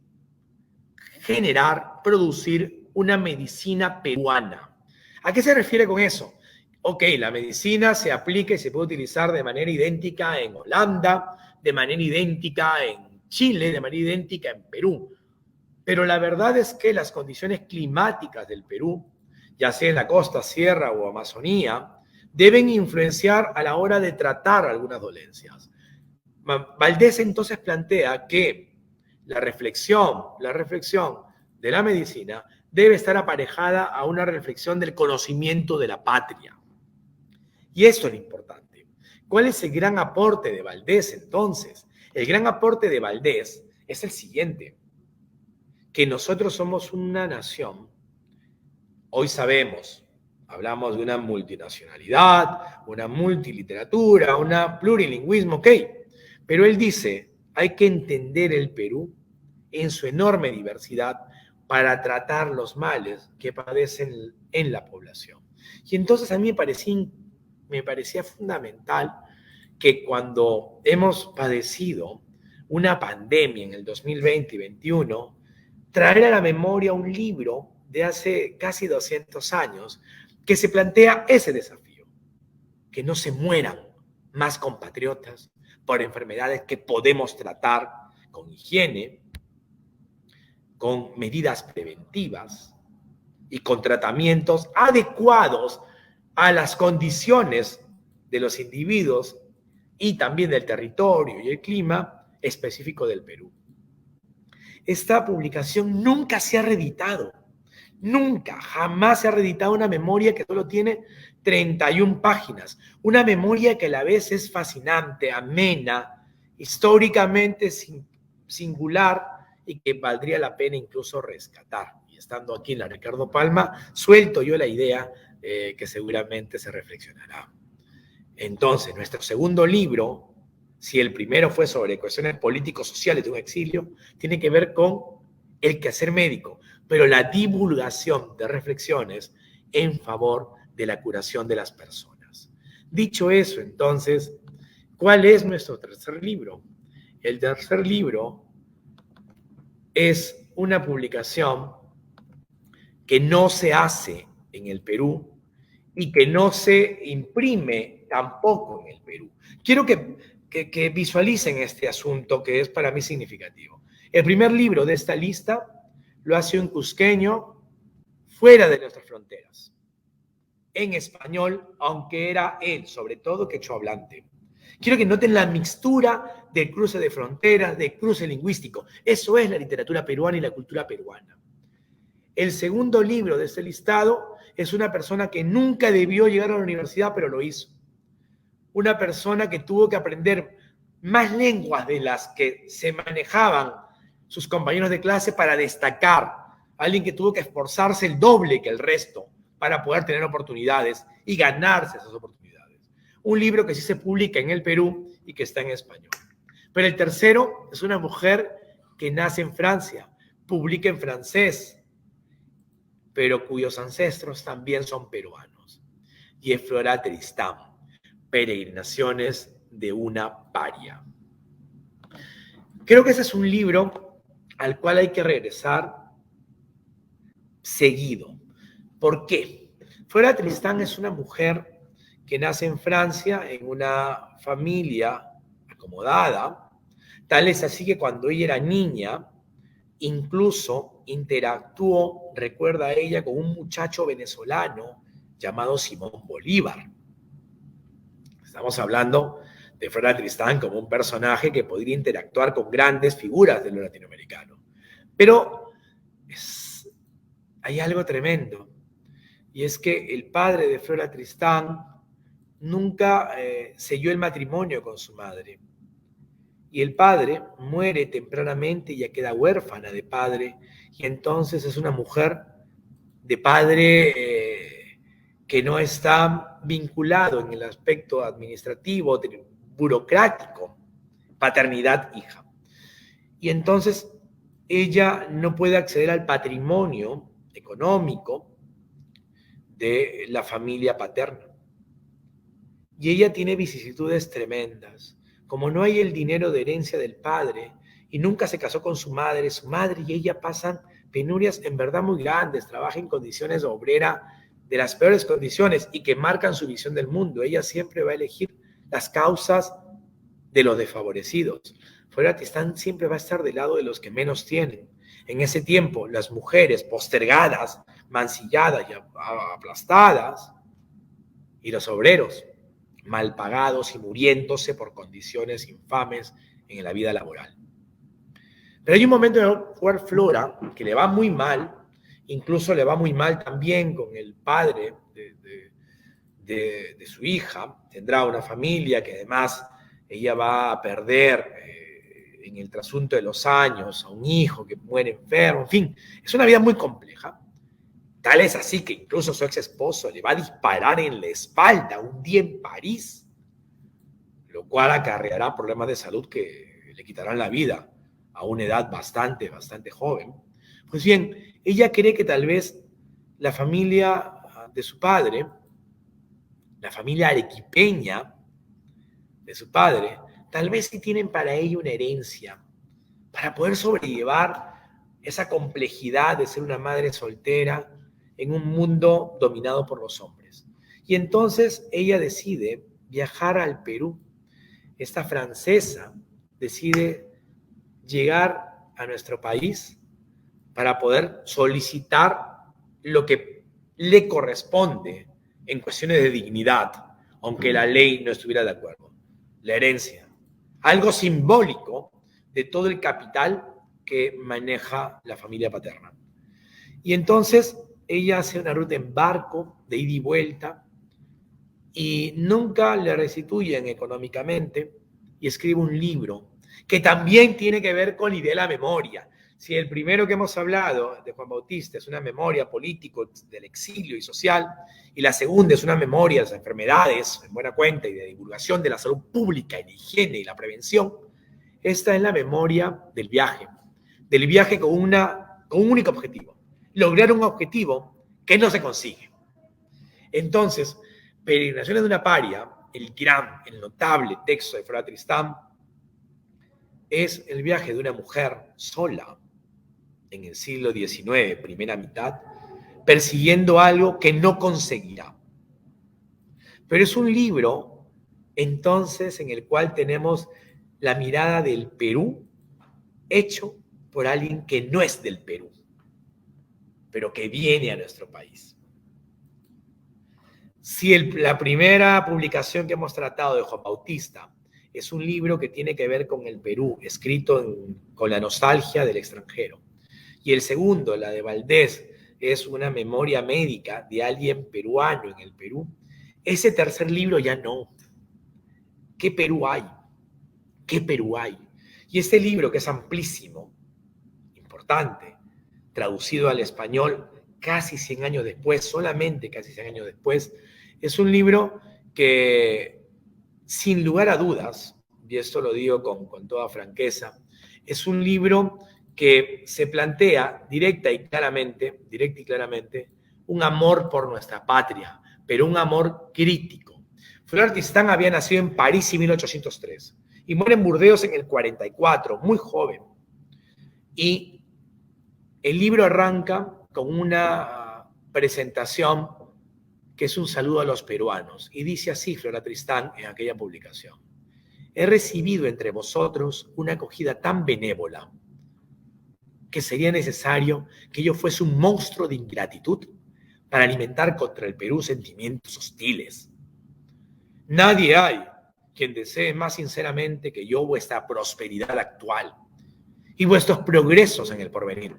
generar, producir una medicina peruana. ¿A qué se refiere con eso? Ok, la medicina se aplica y se puede utilizar de manera idéntica en Holanda, de manera idéntica en Chile, de manera idéntica en Perú. Pero la verdad es que las condiciones climáticas del Perú, ya sea en la costa, sierra o Amazonía, deben influenciar a la hora de tratar algunas dolencias. Valdés entonces plantea que la reflexión de la medicina debe estar aparejada a una reflexión del conocimiento de la patria. Y esto es lo importante. ¿Cuál es el gran aporte de Valdés entonces? El gran aporte de Valdés es el siguiente, que nosotros somos una nación, hoy sabemos, hablamos de una multinacionalidad, una multiliteratura, una plurilingüismo, ok, pero él dice, hay que entender el Perú en su enorme diversidad para tratar los males que padecen en la población. Y entonces a mí me parecía fundamental que cuando hemos padecido una pandemia en el 2020 y 2021, traer a la memoria un libro de hace casi 200 años que se plantea ese desafío, que no se mueran más compatriotas por enfermedades que podemos tratar con higiene, con medidas preventivas y con tratamientos adecuados a las condiciones de los individuos y también del territorio y el clima específico del Perú. Esta publicación nunca se ha reeditado, nunca, jamás se ha reeditado una memoria que solo tiene 31 páginas, una memoria que a la vez es fascinante, amena, históricamente singular y que valdría la pena incluso rescatar. Y estando aquí en la Ricardo Palma, suelto yo la idea que seguramente se reflexionará. Entonces, nuestro segundo libro, si el primero fue sobre cuestiones políticos sociales de un exilio, tiene que ver con el quehacer médico, pero la divulgación de reflexiones en favor de la curación de las personas. Dicho eso, entonces, ¿cuál es nuestro tercer libro? El tercer libro es una publicación que no se hace en el Perú y que no se imprime tampoco en el Perú. Quiero que visualicen este asunto que es para mí significativo. El primer libro de esta lista lo hace un cusqueño fuera de nuestras fronteras, en español, aunque era él, sobre todo, quechohablante. Quiero que noten la mixtura del cruce de fronteras, del cruce lingüístico. Eso es la literatura peruana y la cultura peruana. El segundo libro de este listado es una persona que nunca debió llegar a la universidad, pero lo hizo. Una persona que tuvo que aprender más lenguas de las que se manejaban sus compañeros de clase para destacar. Alguien que tuvo que esforzarse el doble que el resto para poder tener oportunidades y ganarse esas oportunidades. Un libro que sí se publica en el Perú y que está en español. Pero el tercero es una mujer que nace en Francia, publica en francés, pero cuyos ancestros también son peruanos. Y es Flora Tristán, Peregrinaciones de una paria. Creo que ese es un libro al cual hay que regresar seguido. ¿Por qué? Flora Tristán es una mujer que nace en Francia en una familia acomodada. Tal es así que cuando ella era niña, incluso interactuó, recuerda ella, con un muchacho venezolano llamado Simón Bolívar. Estamos hablando de Flora Tristán como un personaje que podría interactuar con grandes figuras de lo latinoamericano. Pero hay algo tremendo, y es que el padre de Flora Tristán nunca selló el matrimonio con su madre. Y el padre muere tempranamente y ya queda huérfana de padre, y entonces es una mujer de padre que no está vinculado en el aspecto administrativo, burocrático, paternidad hija. Y entonces ella no puede acceder al patrimonio económico de la familia paterna. Y ella tiene vicisitudes tremendas. Como no hay el dinero de herencia del padre y nunca se casó con su madre y ella pasan penurias en verdad muy grandes, trabaja en condiciones obreras de las peores condiciones y que marcan su visión del mundo. Ella siempre va a elegir las causas de los desfavorecidos. Flora Tristán siempre va a estar del lado de los que menos tienen. En ese tiempo, las mujeres postergadas, mancilladas y aplastadas, y los obreros mal pagados y muriéndose por condiciones infames en la vida laboral. Pero hay un momento en Flora que le va muy mal, incluso le va muy mal también con el padre de su hija. Tendrá una familia que además ella va a perder en el trasunto de los años a un hijo que muere enfermo, en fin, es una vida muy compleja. Tal es así que incluso su ex esposo le va a disparar en la espalda un día en París, lo cual acarreará problemas de salud que le quitarán la vida a una edad bastante joven. Pues bien, ella cree que tal vez la familia de su padre, la familia arequipeña de su padre, tal vez sí tienen para ella una herencia, para poder sobrellevar esa complejidad de ser una madre soltera en un mundo dominado por los hombres. Y entonces ella decide viajar al Perú. Esta francesa decide llegar a nuestro país para poder solicitar lo que le corresponde en cuestiones de dignidad, aunque la ley no estuviera de acuerdo. La herencia, algo simbólico de todo el capital que maneja la familia paterna. Y entonces ella hace una ruta en barco de ida y vuelta y nunca le restituyen económicamente y escribe un libro que también tiene que ver con la idea de la memoria. Si el primero que hemos hablado de Juan Bautista es una memoria político del exilio y social, y la segunda es una memoria de las enfermedades, en buena cuenta, y de divulgación de la salud pública y la higiene y la prevención, esta es la memoria del viaje con un único objetivo, lograr un objetivo que no se consigue. Entonces, Peregrinaciones de una paria, el gran, el notable texto de Flora Tristán, es el viaje de una mujer sola en el siglo XIX, primera mitad, persiguiendo algo que no conseguirá. Pero es un libro, entonces, en el cual tenemos la mirada del Perú hecho por alguien que no es del Perú, pero que viene a nuestro país. Si la primera publicación que hemos tratado de Juan Bautista es un libro que tiene que ver con el Perú, escrito con la nostalgia del extranjero, y el segundo, la de Valdés, es una memoria médica de alguien peruano en el Perú, ese tercer libro ya no. ¿Qué Perú hay? ¿Qué Perú hay? Y este libro, que es amplísimo, importante, traducido al español casi 100 años después, solamente casi 100 años después, es un libro que, sin lugar a dudas, y esto lo digo con toda franqueza, es un libro que se plantea directa y claramente, un amor por nuestra patria, pero un amor crítico. Flora Tristán había nacido en París en 1803 y muere en Burdeos en el 44, muy joven. Y el libro arranca con una presentación que es un saludo a los peruanos. Y dice así Flora Tristán en aquella publicación: he recibido entre vosotros una acogida tan benévola que sería necesario que yo fuese un monstruo de ingratitud para alimentar contra el Perú sentimientos hostiles. Nadie hay quien desee más sinceramente que yo vuestra prosperidad actual y vuestros progresos en el porvenir.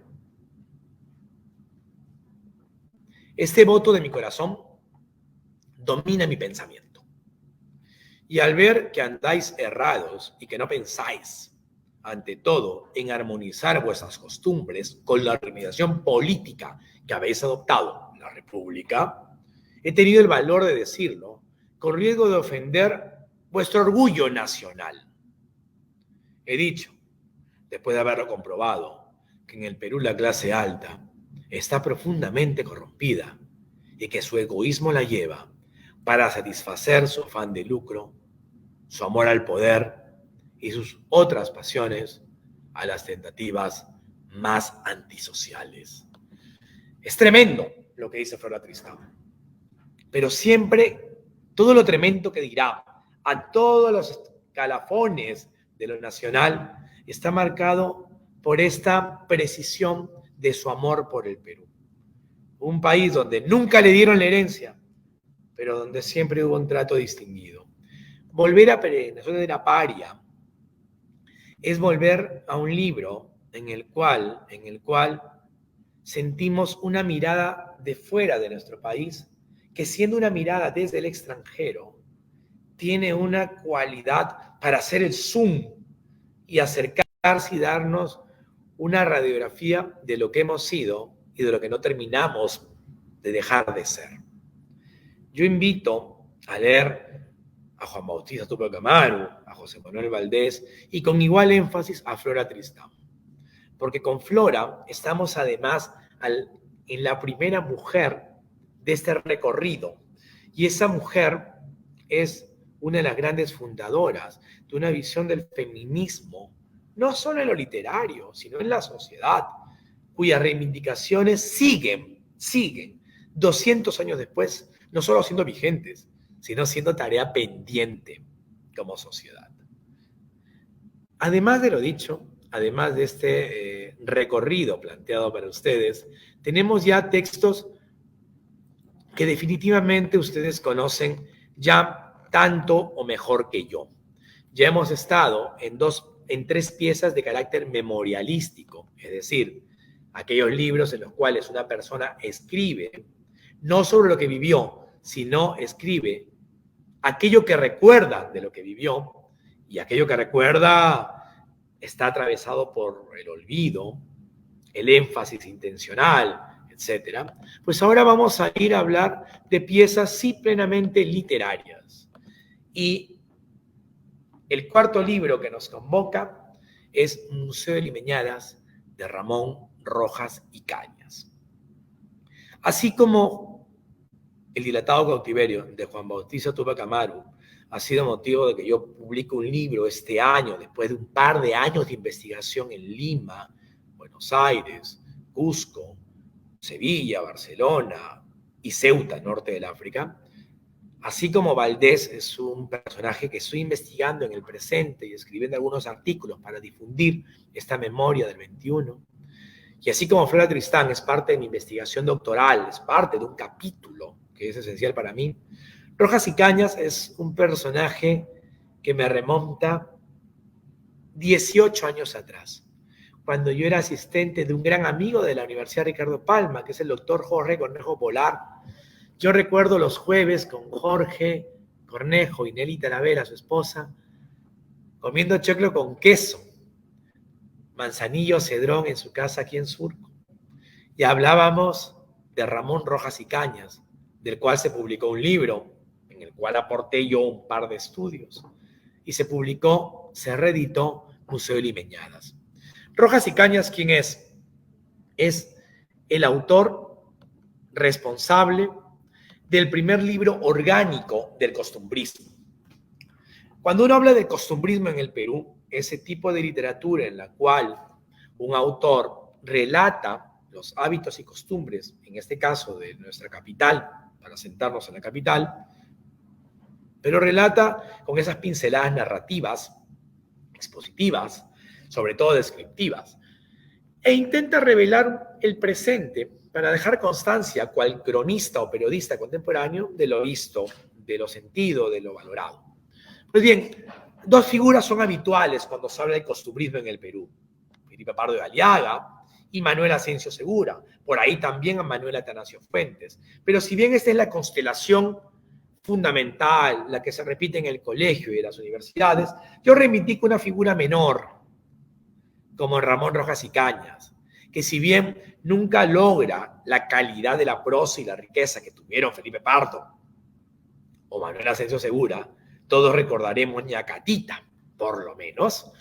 Este voto de mi corazón domina mi pensamiento. Y al ver que andáis errados y que no pensáis, ante todo, en armonizar vuestras costumbres con la organización política que habéis adoptado, la República, he tenido el valor de decirlo con riesgo de ofender vuestro orgullo nacional. He dicho, después de haberlo comprobado, que en el Perú la clase alta está profundamente corrompida y que su egoísmo la lleva para satisfacer su afán de lucro, su amor al poder y sus otras pasiones a las tentativas más antisociales. Es tremendo lo que dice Flora Tristán, pero siempre todo lo tremendo que dirá a todos los escalafones de lo nacional está marcado por esta precisión de su amor por el Perú. Un país donde nunca le dieron la herencia, pero donde siempre hubo un trato distinguido. Volver a Peregrinación de la Paria es volver a un libro en el cual sentimos una mirada de fuera de nuestro país, que siendo una mirada desde el extranjero, tiene una cualidad para hacer el zoom y acercarse y darnos una radiografía de lo que hemos sido y de lo que no terminamos de dejar de ser. Yo invito a leer a Juan Bautista Túpac Amaru, a José Manuel Valdés y con igual énfasis a Flora Tristán. Porque con Flora estamos además en la primera mujer de este recorrido. Y esa mujer es una de las grandes fundadoras de una visión del feminismo, no solo en lo literario, sino en la sociedad, cuyas reivindicaciones siguen 200 años después, no solo siendo vigentes, sino siendo tarea pendiente como sociedad. Además de lo dicho, además de este recorrido planteado para ustedes, tenemos ya textos que definitivamente ustedes conocen ya tanto o mejor que yo. Ya hemos estado en 3 piezas de carácter memorialístico, es decir, aquellos libros en los cuales una persona escribe no sobre lo que vivió, sino escribe aquello que recuerda de lo que vivió, y aquello que recuerda está atravesado por el olvido, el énfasis intencional, etc. Pues ahora vamos a ir a hablar de piezas sí plenamente literarias. Y el cuarto libro que nos convoca es Museo de Limeñadas, de Ramón Rojas y Cañas. Así como El dilatado cautiverio, de Juan Bautista Túpac Amaru, ha sido motivo de que yo publique un libro este año, después de un par de años de investigación en Lima, Buenos Aires, Cusco, Sevilla, Barcelona y Ceuta, norte del África. Así como Valdés es un personaje que estoy investigando en el presente y escribiendo algunos artículos para difundir esta memoria del 21. Y así como Flora Tristán es parte de mi investigación doctoral, es parte de un capítulo que es esencial para mí, Rojas y Cañas es un personaje que me remonta 18 años atrás, cuando yo era asistente de un gran amigo de la Universidad Ricardo Palma, que es el doctor Jorge Cornejo Polar. Yo recuerdo los jueves con Jorge Cornejo y Nelly Talavera, su esposa, comiendo choclo con queso, manzanillo cedrón en su casa aquí en Surco. Y hablábamos de Ramón Rojas y Cañas, del cual se publicó un libro, en el cual aporté yo un par de estudios. Y se reeditó Museo de Limeñadas. Rojas y Cañas, ¿quién es? Es el autor responsable del primer libro orgánico del costumbrismo. Cuando uno habla de costumbrismo en el Perú, ese tipo de literatura en la cual un autor relata los hábitos y costumbres, en este caso de nuestra capital, para sentarnos en la capital, pero relata con esas pinceladas narrativas, expositivas, sobre todo descriptivas, e intenta revelar el presente para dejar constancia, cual cronista o periodista contemporáneo, de lo visto, de lo sentido, de lo valorado. Pues bien, 2 figuras son habituales cuando se habla de costumbrismo en el Perú: Felipe Pardo de Aliaga y Manuel Asensio Segura. Por ahí también a Manuel Atanasio Fuentes. Pero si bien esta es la constelación fundamental, la que se repite en el colegio y en las universidades, yo reivindico una figura menor, como Ramón Rojas y Cañas, que si bien nunca logra la calidad de la prosa y la riqueza que tuvieron Felipe Pardo o Manuel Asensio Segura, todos recordaremos Ñacatita, por lo menos.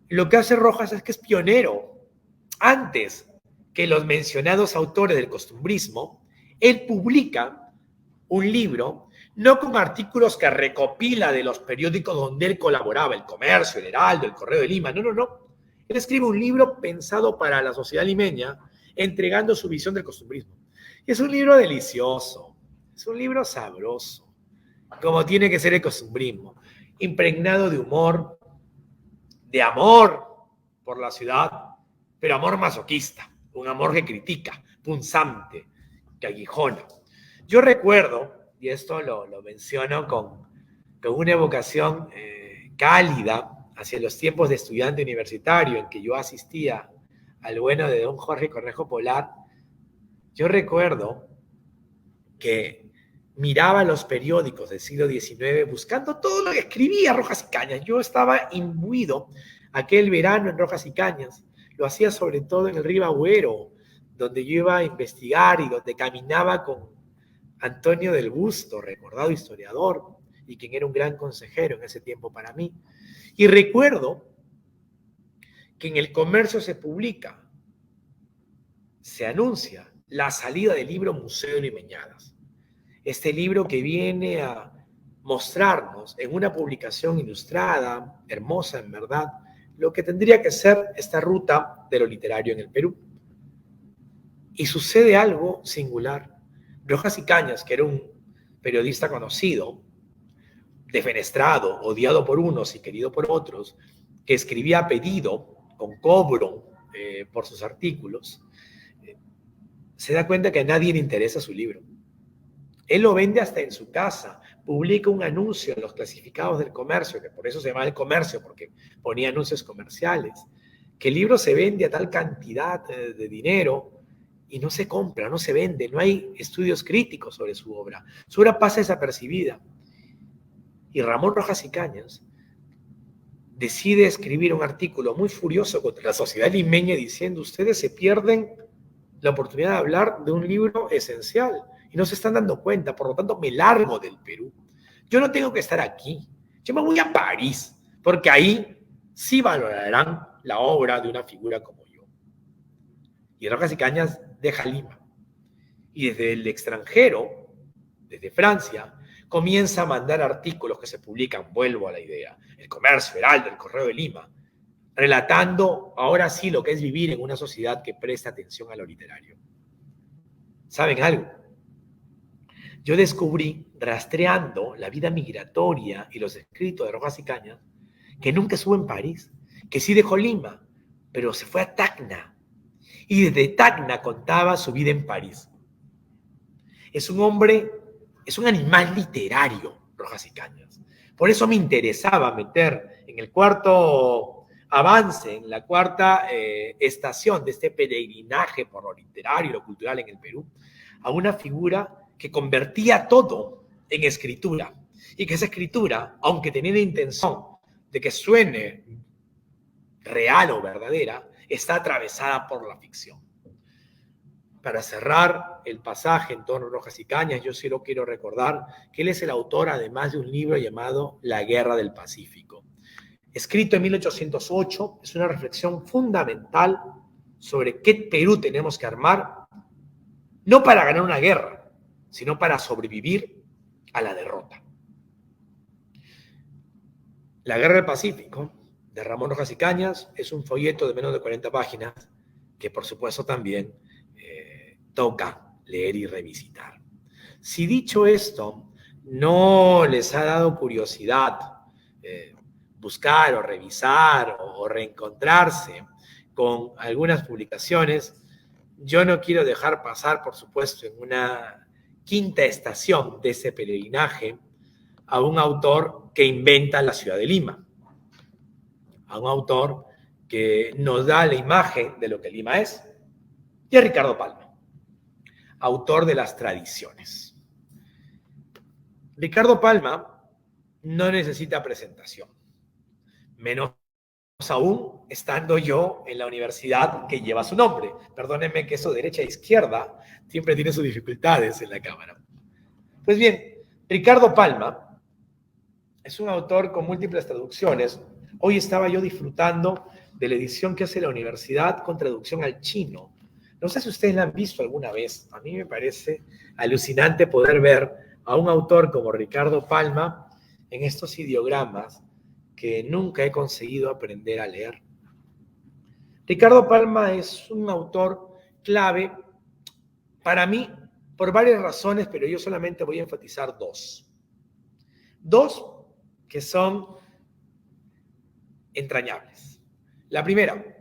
Lo que hace Rojas es que es pionero antes que los mencionados autores del costumbrismo, él publica un libro, no con artículos que recopila de los periódicos donde él colaboraba, El Comercio, El Heraldo, El Correo de Lima, no. Él escribe un libro pensado para la sociedad limeña, entregando su visión del costumbrismo. Es un libro delicioso, es un libro sabroso, como tiene que ser el costumbrismo, impregnado de humor, de amor por la ciudad, pero amor masoquista, un amor que critica, punzante, que aguijona. Yo recuerdo, y esto lo menciono con una evocación cálida hacia los tiempos de estudiante universitario en que yo asistía al bueno de don Jorge Cornejo Polar. Yo recuerdo que miraba los periódicos del siglo XIX buscando todo lo que escribía Rojas y Cañas. Yo estaba imbuido aquel verano en Rojas y Cañas. Lo hacía sobre todo en el Río Agüero, donde yo iba a investigar y donde caminaba con Antonio del Busto, recordado historiador, y quien era un gran consejero en ese tiempo para mí. Y recuerdo que en El Comercio se publica, se anuncia la salida del libro Museo de Limeñadas. Este libro que viene a mostrarnos en una publicación ilustrada, hermosa en verdad, lo que tendría que ser esta ruta de lo literario en el Perú. Y sucede algo singular. Rojas y Cañas, que era un periodista conocido, defenestrado, odiado por unos y querido por otros, que escribía a pedido, con cobro por sus artículos, se da cuenta que a nadie le interesa su libro. Él lo vende hasta en su casa, publica un anuncio en los clasificados del Comercio, que por eso se llama El Comercio, porque ponía anuncios comerciales, que el libro se vende a tal cantidad de dinero y no se compra, no se vende, no hay estudios críticos sobre su obra. Su obra pasa desapercibida. Y Ramón Rojas y Cañas decide escribir un artículo muy furioso contra la sociedad limeña diciendo: ustedes se pierden la oportunidad de hablar de un libro esencial y no se están dando cuenta, por lo tanto me largo del Perú. Yo no tengo que estar aquí, yo me voy a París, porque ahí sí valorarán la obra de una figura como yo. Y Rojas y Cañas deja Lima. Y desde el extranjero, desde Francia, comienza a mandar artículos que se publican, vuelvo a la idea, El Comercio, Heraldo, El Correo de Lima, relatando ahora sí lo que es vivir en una sociedad que presta atención a lo literario. ¿Saben algo? Yo descubrí, rastreando la vida migratoria y los escritos de Rojas y Cañas, que nunca estuvo en París, que sí dejó Lima, pero se fue a Tacna. Y desde Tacna contaba su vida en París. Es un hombre, es un animal literario, Rojas y Cañas. Por eso me interesaba meter en el cuarto avance, en la cuarta estación de este peregrinaje por lo literario y lo cultural en el Perú, a una figura que convertía todo en escritura. Y que esa escritura, aunque tenía la intención de que suene real o verdadera, está atravesada por la ficción. Para cerrar el pasaje en torno a Rojas y Cañas, yo sí lo quiero recordar que él es el autor, además de un libro llamado La Guerra del Pacífico. Escrito en 1808, es una reflexión fundamental sobre qué Perú tenemos que armar, no para ganar una guerra, sino para sobrevivir a la derrota. La Guerra del Pacífico, de Ramón Rojas y Cañas, es un folleto de menos de 40 páginas que, por supuesto, también toca leer y revisitar. Si dicho esto, no les ha dado curiosidad buscar o revisar o reencontrarse con algunas publicaciones, yo no quiero dejar pasar, por supuesto, en una quinta estación de ese peregrinaje a un autor que inventa la ciudad de Lima, a un autor que nos da la imagen de lo que Lima es, y a Ricardo Palma, autor de Las Tradiciones. Ricardo Palma no necesita presentación, menos aún estando yo en la universidad que lleva su nombre. Perdónenme que eso derecha e izquierda siempre tiene sus dificultades en la cámara. Pues bien, Ricardo Palma es un autor con múltiples traducciones. Hoy estaba yo disfrutando de la edición que hace la universidad con traducción al chino. No sé si ustedes la han visto alguna vez. A mí me parece alucinante poder ver a un autor como Ricardo Palma en estos ideogramas que nunca he conseguido aprender a leer. Ricardo Palma es un autor clave para mí por varias razones, pero yo solamente voy a enfatizar dos. Dos que son entrañables. La primera,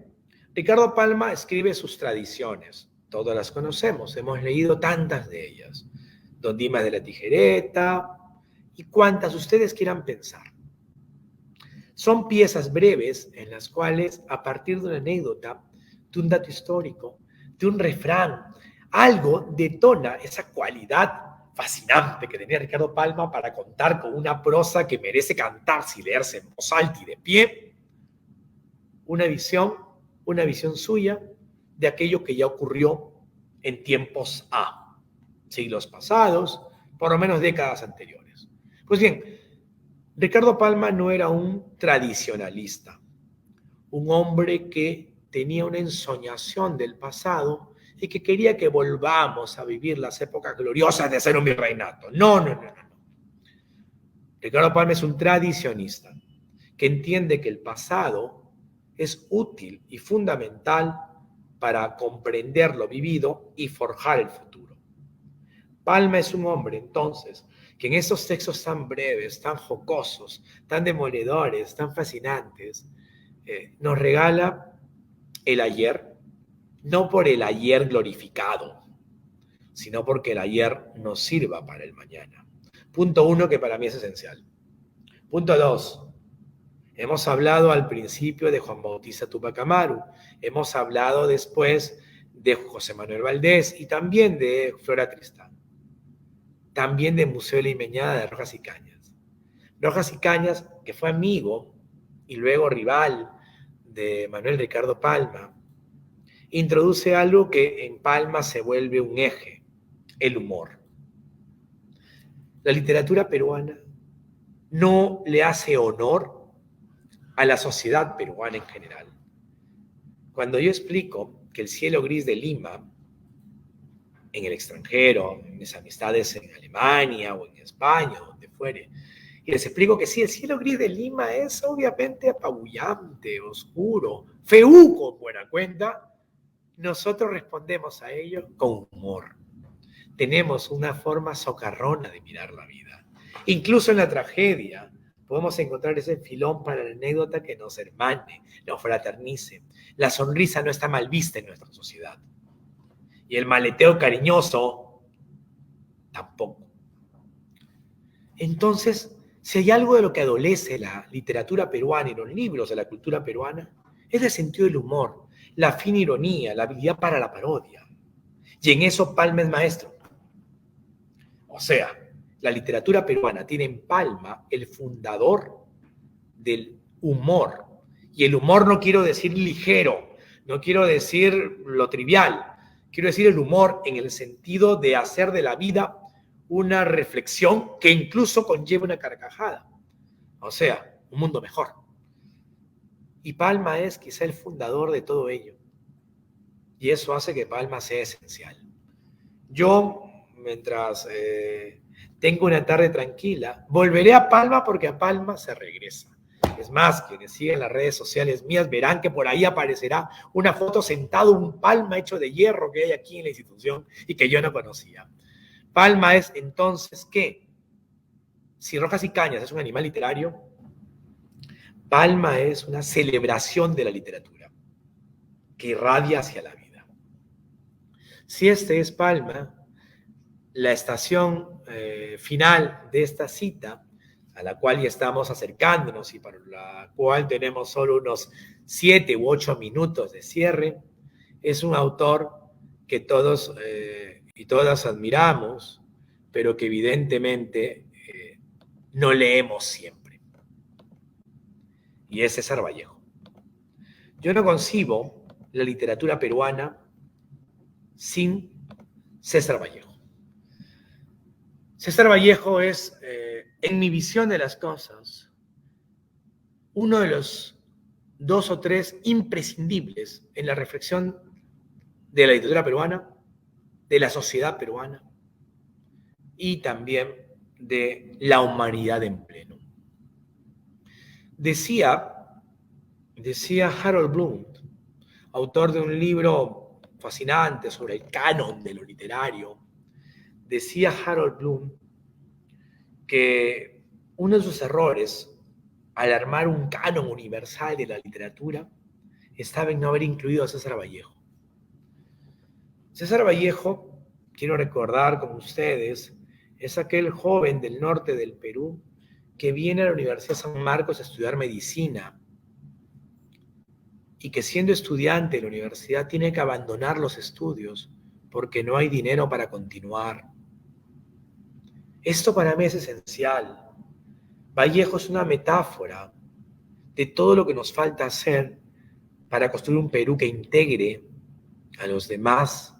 Ricardo Palma escribe sus tradiciones. Todas las conocemos, hemos leído tantas de ellas. Don Dimas de la Tijereta y cuantas ustedes quieran pensar. Son piezas breves en las cuales, a partir de una anécdota, de un dato histórico, de un refrán, algo detona esa cualidad fascinante que tenía Ricardo Palma para contar con una prosa que merece cantarse y leerse en voz alta y de pie, una visión suya de aquello que ya ocurrió en tiempos siglos pasados, por lo menos décadas anteriores. Pues bien, Ricardo Palma no era un tradicionalista, un hombre que tenía una ensoñación del pasado y que quería que volvamos a vivir las épocas gloriosas de ser un virreinato. No. Ricardo Palma es un tradicionista que entiende que el pasado es útil y fundamental para comprender lo vivido y forjar el futuro. Palma es un hombre, entonces, que en estos textos tan breves, tan jocosos, tan demoledores, tan fascinantes, nos regala el ayer, no por el ayer glorificado, sino porque el ayer nos sirva para el mañana. Punto 1, que para mí es esencial. Punto 2, hemos hablado al principio de Juan Bautista Túpac Amaru, hemos hablado después de José Manuel Valdés y también de Flora Tristán, también de Museo Limeñada de Rojas y Cañas. Rojas y Cañas, que fue amigo y luego rival de Manuel Ricardo Palma, introduce algo que en Palma se vuelve un eje, el humor. La literatura peruana no le hace honor a la sociedad peruana en general. Cuando yo explico que el cielo gris de Lima, en el extranjero, en mis amistades en Alemania o en España, donde fuere, y les explico que sí, el cielo gris de Lima es obviamente apabullante, oscuro, feuco, buena cuenta, nosotros respondemos a ello con humor. Tenemos una forma socarrona de mirar la vida. Incluso en la tragedia podemos encontrar ese filón para la anécdota que nos hermane, nos fraternice. La sonrisa no está mal vista en nuestra sociedad. Y el maleteo cariñoso tampoco. Entonces, si hay algo de lo que adolece la literatura peruana y los libros de la cultura peruana, es el sentido del humor, la fina ironía, la habilidad para la parodia. Y en eso Palma es maestro. O sea, la literatura peruana tiene en Palma el fundador del humor. Y el humor no quiero decir ligero, no quiero decir lo trivial, quiero decir el humor en el sentido de hacer de la vida una reflexión que incluso conlleva una carcajada. O sea, un mundo mejor. Y Palma es quizá el fundador de todo ello. Y eso hace que Palma sea esencial. Yo, mientras tengo una tarde tranquila, volveré a Palma porque a Palma se regresa. Es más, quienes siguen las redes sociales mías verán que por ahí aparecerá una foto sentado un Palma hecho de hierro que hay aquí en la institución y que yo no conocía. Palma es entonces, ¿qué? Si Rojas y Cañas es un animal literario, Palma es una celebración de la literatura que irradia hacia la vida. Si este es Palma, la estación final de esta cita, a la cual ya estamos acercándonos y para la cual tenemos solo unos 7 u 8 minutos de cierre, es un autor que todos y todas admiramos, pero que evidentemente no leemos siempre. Y es César Vallejo. Yo no concibo la literatura peruana sin César Vallejo. César Vallejo es, en mi visión de las cosas, uno de los 2 o 3 imprescindibles en la reflexión de la literatura peruana, de la sociedad peruana y también de la humanidad en pleno. Decía Harold Bloom, autor de un libro fascinante sobre el canon de lo literario, decía Harold Bloom que uno de sus errores al armar un canon universal de la literatura estaba en no haber incluido a César Vallejo. César Vallejo, quiero recordar con ustedes, es aquel joven del norte del Perú que viene a la Universidad San Marcos a estudiar medicina y que siendo estudiante de la universidad tiene que abandonar los estudios porque no hay dinero para continuar. Esto para mí es esencial. Vallejo es una metáfora de todo lo que nos falta hacer para construir un Perú que integre a los demás,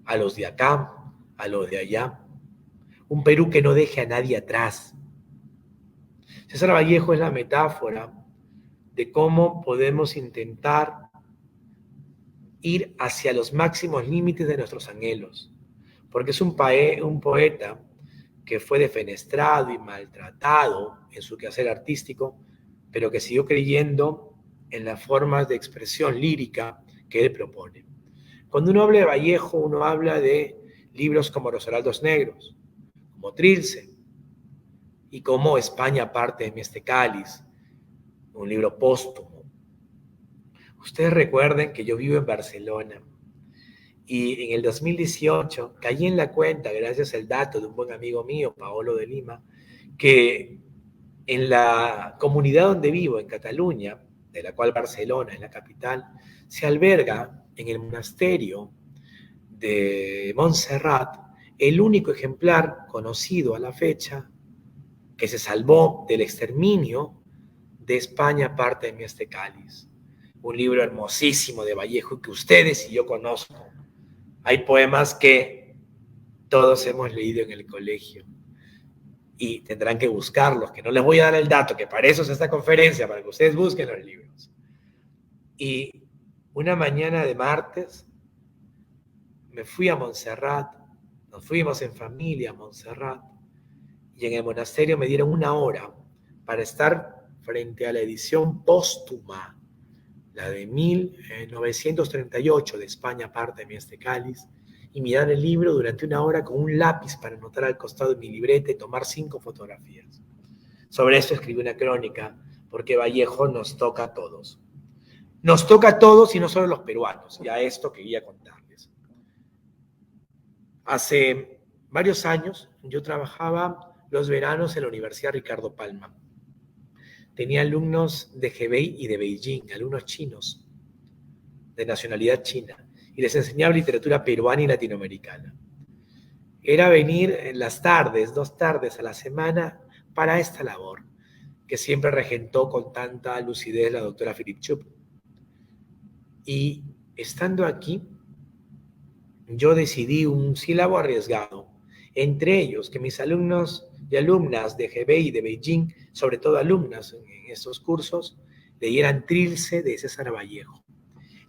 a los de acá, a los de allá. Un Perú que no deje a nadie atrás. César Vallejo es la metáfora de cómo podemos intentar ir hacia los máximos límites de nuestros anhelos. Porque es un poeta que fue defenestrado y maltratado en su quehacer artístico, pero que siguió creyendo en las formas de expresión lírica que él propone. Cuando uno habla de Vallejo, uno habla de libros como Los Heraldos Negros, como Trilce, y como España parte de mi este cáliz, un libro póstumo. Ustedes recuerden que yo vivo en Barcelona, y en el 2018 caí en la cuenta, gracias al dato de un buen amigo mío, Paolo de Lima, que en la comunidad donde vivo, en Cataluña, de la cual Barcelona es la capital, se alberga en el monasterio de Montserrat el único ejemplar conocido a la fecha que se salvó del exterminio de España parte de mi este cáliz. Un libro hermosísimo de Vallejo que ustedes y yo conozco. Hay poemas que todos hemos leído en el colegio y tendrán que buscarlos, que no les voy a dar el dato, que para eso es esta conferencia, para que ustedes busquen los libros. Y una mañana de martes me fui a Montserrat, nos fuimos en familia a Montserrat, y en el monasterio me dieron 1 hora para estar frente a la edición póstuma, la de 1938 de España parte de mi este cáliz, y mirar el libro durante 1 hora con un lápiz para anotar al costado de mi libreta y tomar 5 fotografías. Sobre eso escribí una crónica, porque Vallejo nos toca a todos. Nos toca a todos y no solo a los peruanos, y a esto quería contarles. Hace varios años yo trabajaba los veranos en la Universidad Ricardo Palma. Tenía alumnos de Hebei y de Beijing, alumnos chinos, de nacionalidad china, y les enseñaba literatura peruana y latinoamericana. Era venir en las tardes, 2 tardes a la semana, para esta labor, que siempre regentó con tanta lucidez la doctora Philip Chup. Y estando aquí, yo decidí un sílabo arriesgado, entre ellos que mis alumnos y alumnas de Hebei y de Beijing, sobre todo alumnas en estos cursos, leyeran Trilce de César Vallejo.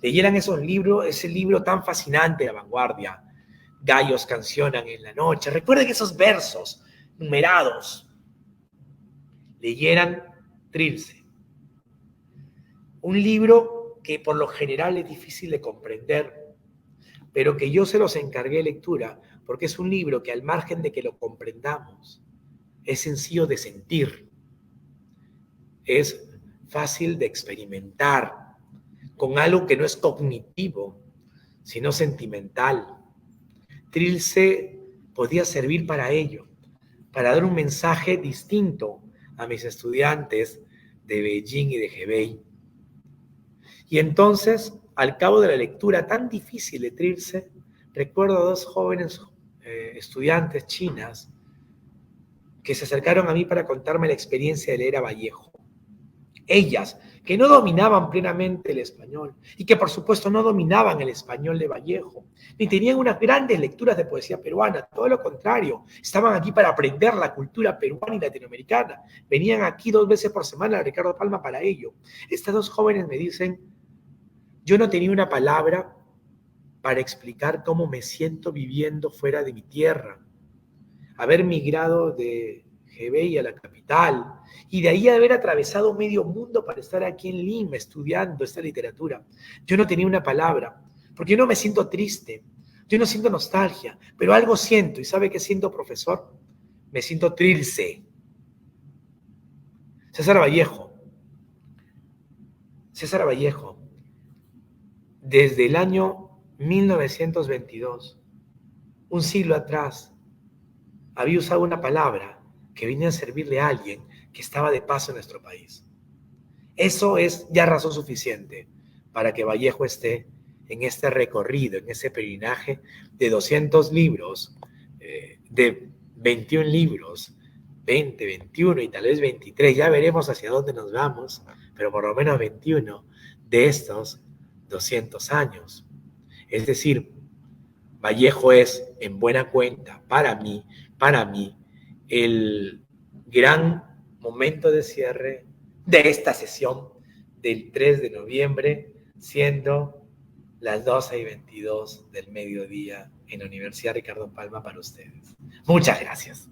Leyeran esos libros, ese libro tan fascinante de la vanguardia, Gallos cancionan en la noche. Recuerden esos versos numerados. Leyeran Trilce. Un libro que por lo general es difícil de comprender, pero que yo se los encargué de lectura, porque es un libro que al margen de que lo comprendamos, es sencillo de sentir, es fácil de experimentar, con algo que no es cognitivo, sino sentimental. Trilce podía servir para ello, para dar un mensaje distinto a mis estudiantes de Beijing y de Hebei. Y entonces, al cabo de la lectura tan difícil de Trilce, recuerdo a 2 jóvenes estudiantes chinas que se acercaron a mí para contarme la experiencia de leer a Vallejo. ellas, que no dominaban plenamente el español y que por supuesto no dominaban el español de Vallejo, ni tenían unas grandes lecturas de poesía peruana, todo lo contrario, estaban aquí para aprender la cultura peruana y latinoamericana, venían aquí 2 veces por semana a Ricardo Palma para ello. Estas 2 jóvenes me dicen, yo no tenía una palabra para explicar cómo me siento viviendo fuera de mi tierra, haber migrado de Hebei a la capital, y de ahí haber atravesado medio mundo para estar aquí en Lima estudiando esta literatura. Yo no tenía una palabra, porque yo no me siento triste, yo no siento nostalgia, pero algo siento, ¿y sabe qué siento, profesor? Me siento trilce. César Vallejo, desde el año 1922, un siglo atrás, había usado una palabra que venía a servirle a alguien que estaba de paso en nuestro país. Eso es ya razón suficiente para que Vallejo esté en este recorrido, en ese peregrinaje de 200 libros, de 21 libros, 20, 21 y tal vez 23, ya veremos hacia dónde nos vamos, pero por lo menos 21 de estos 200 años. Es decir, Vallejo es, en buena cuenta, para mí, el gran momento de cierre de esta sesión del 3 de noviembre, siendo las 12:22 del mediodía en la Universidad Ricardo Palma para ustedes. Muchas gracias.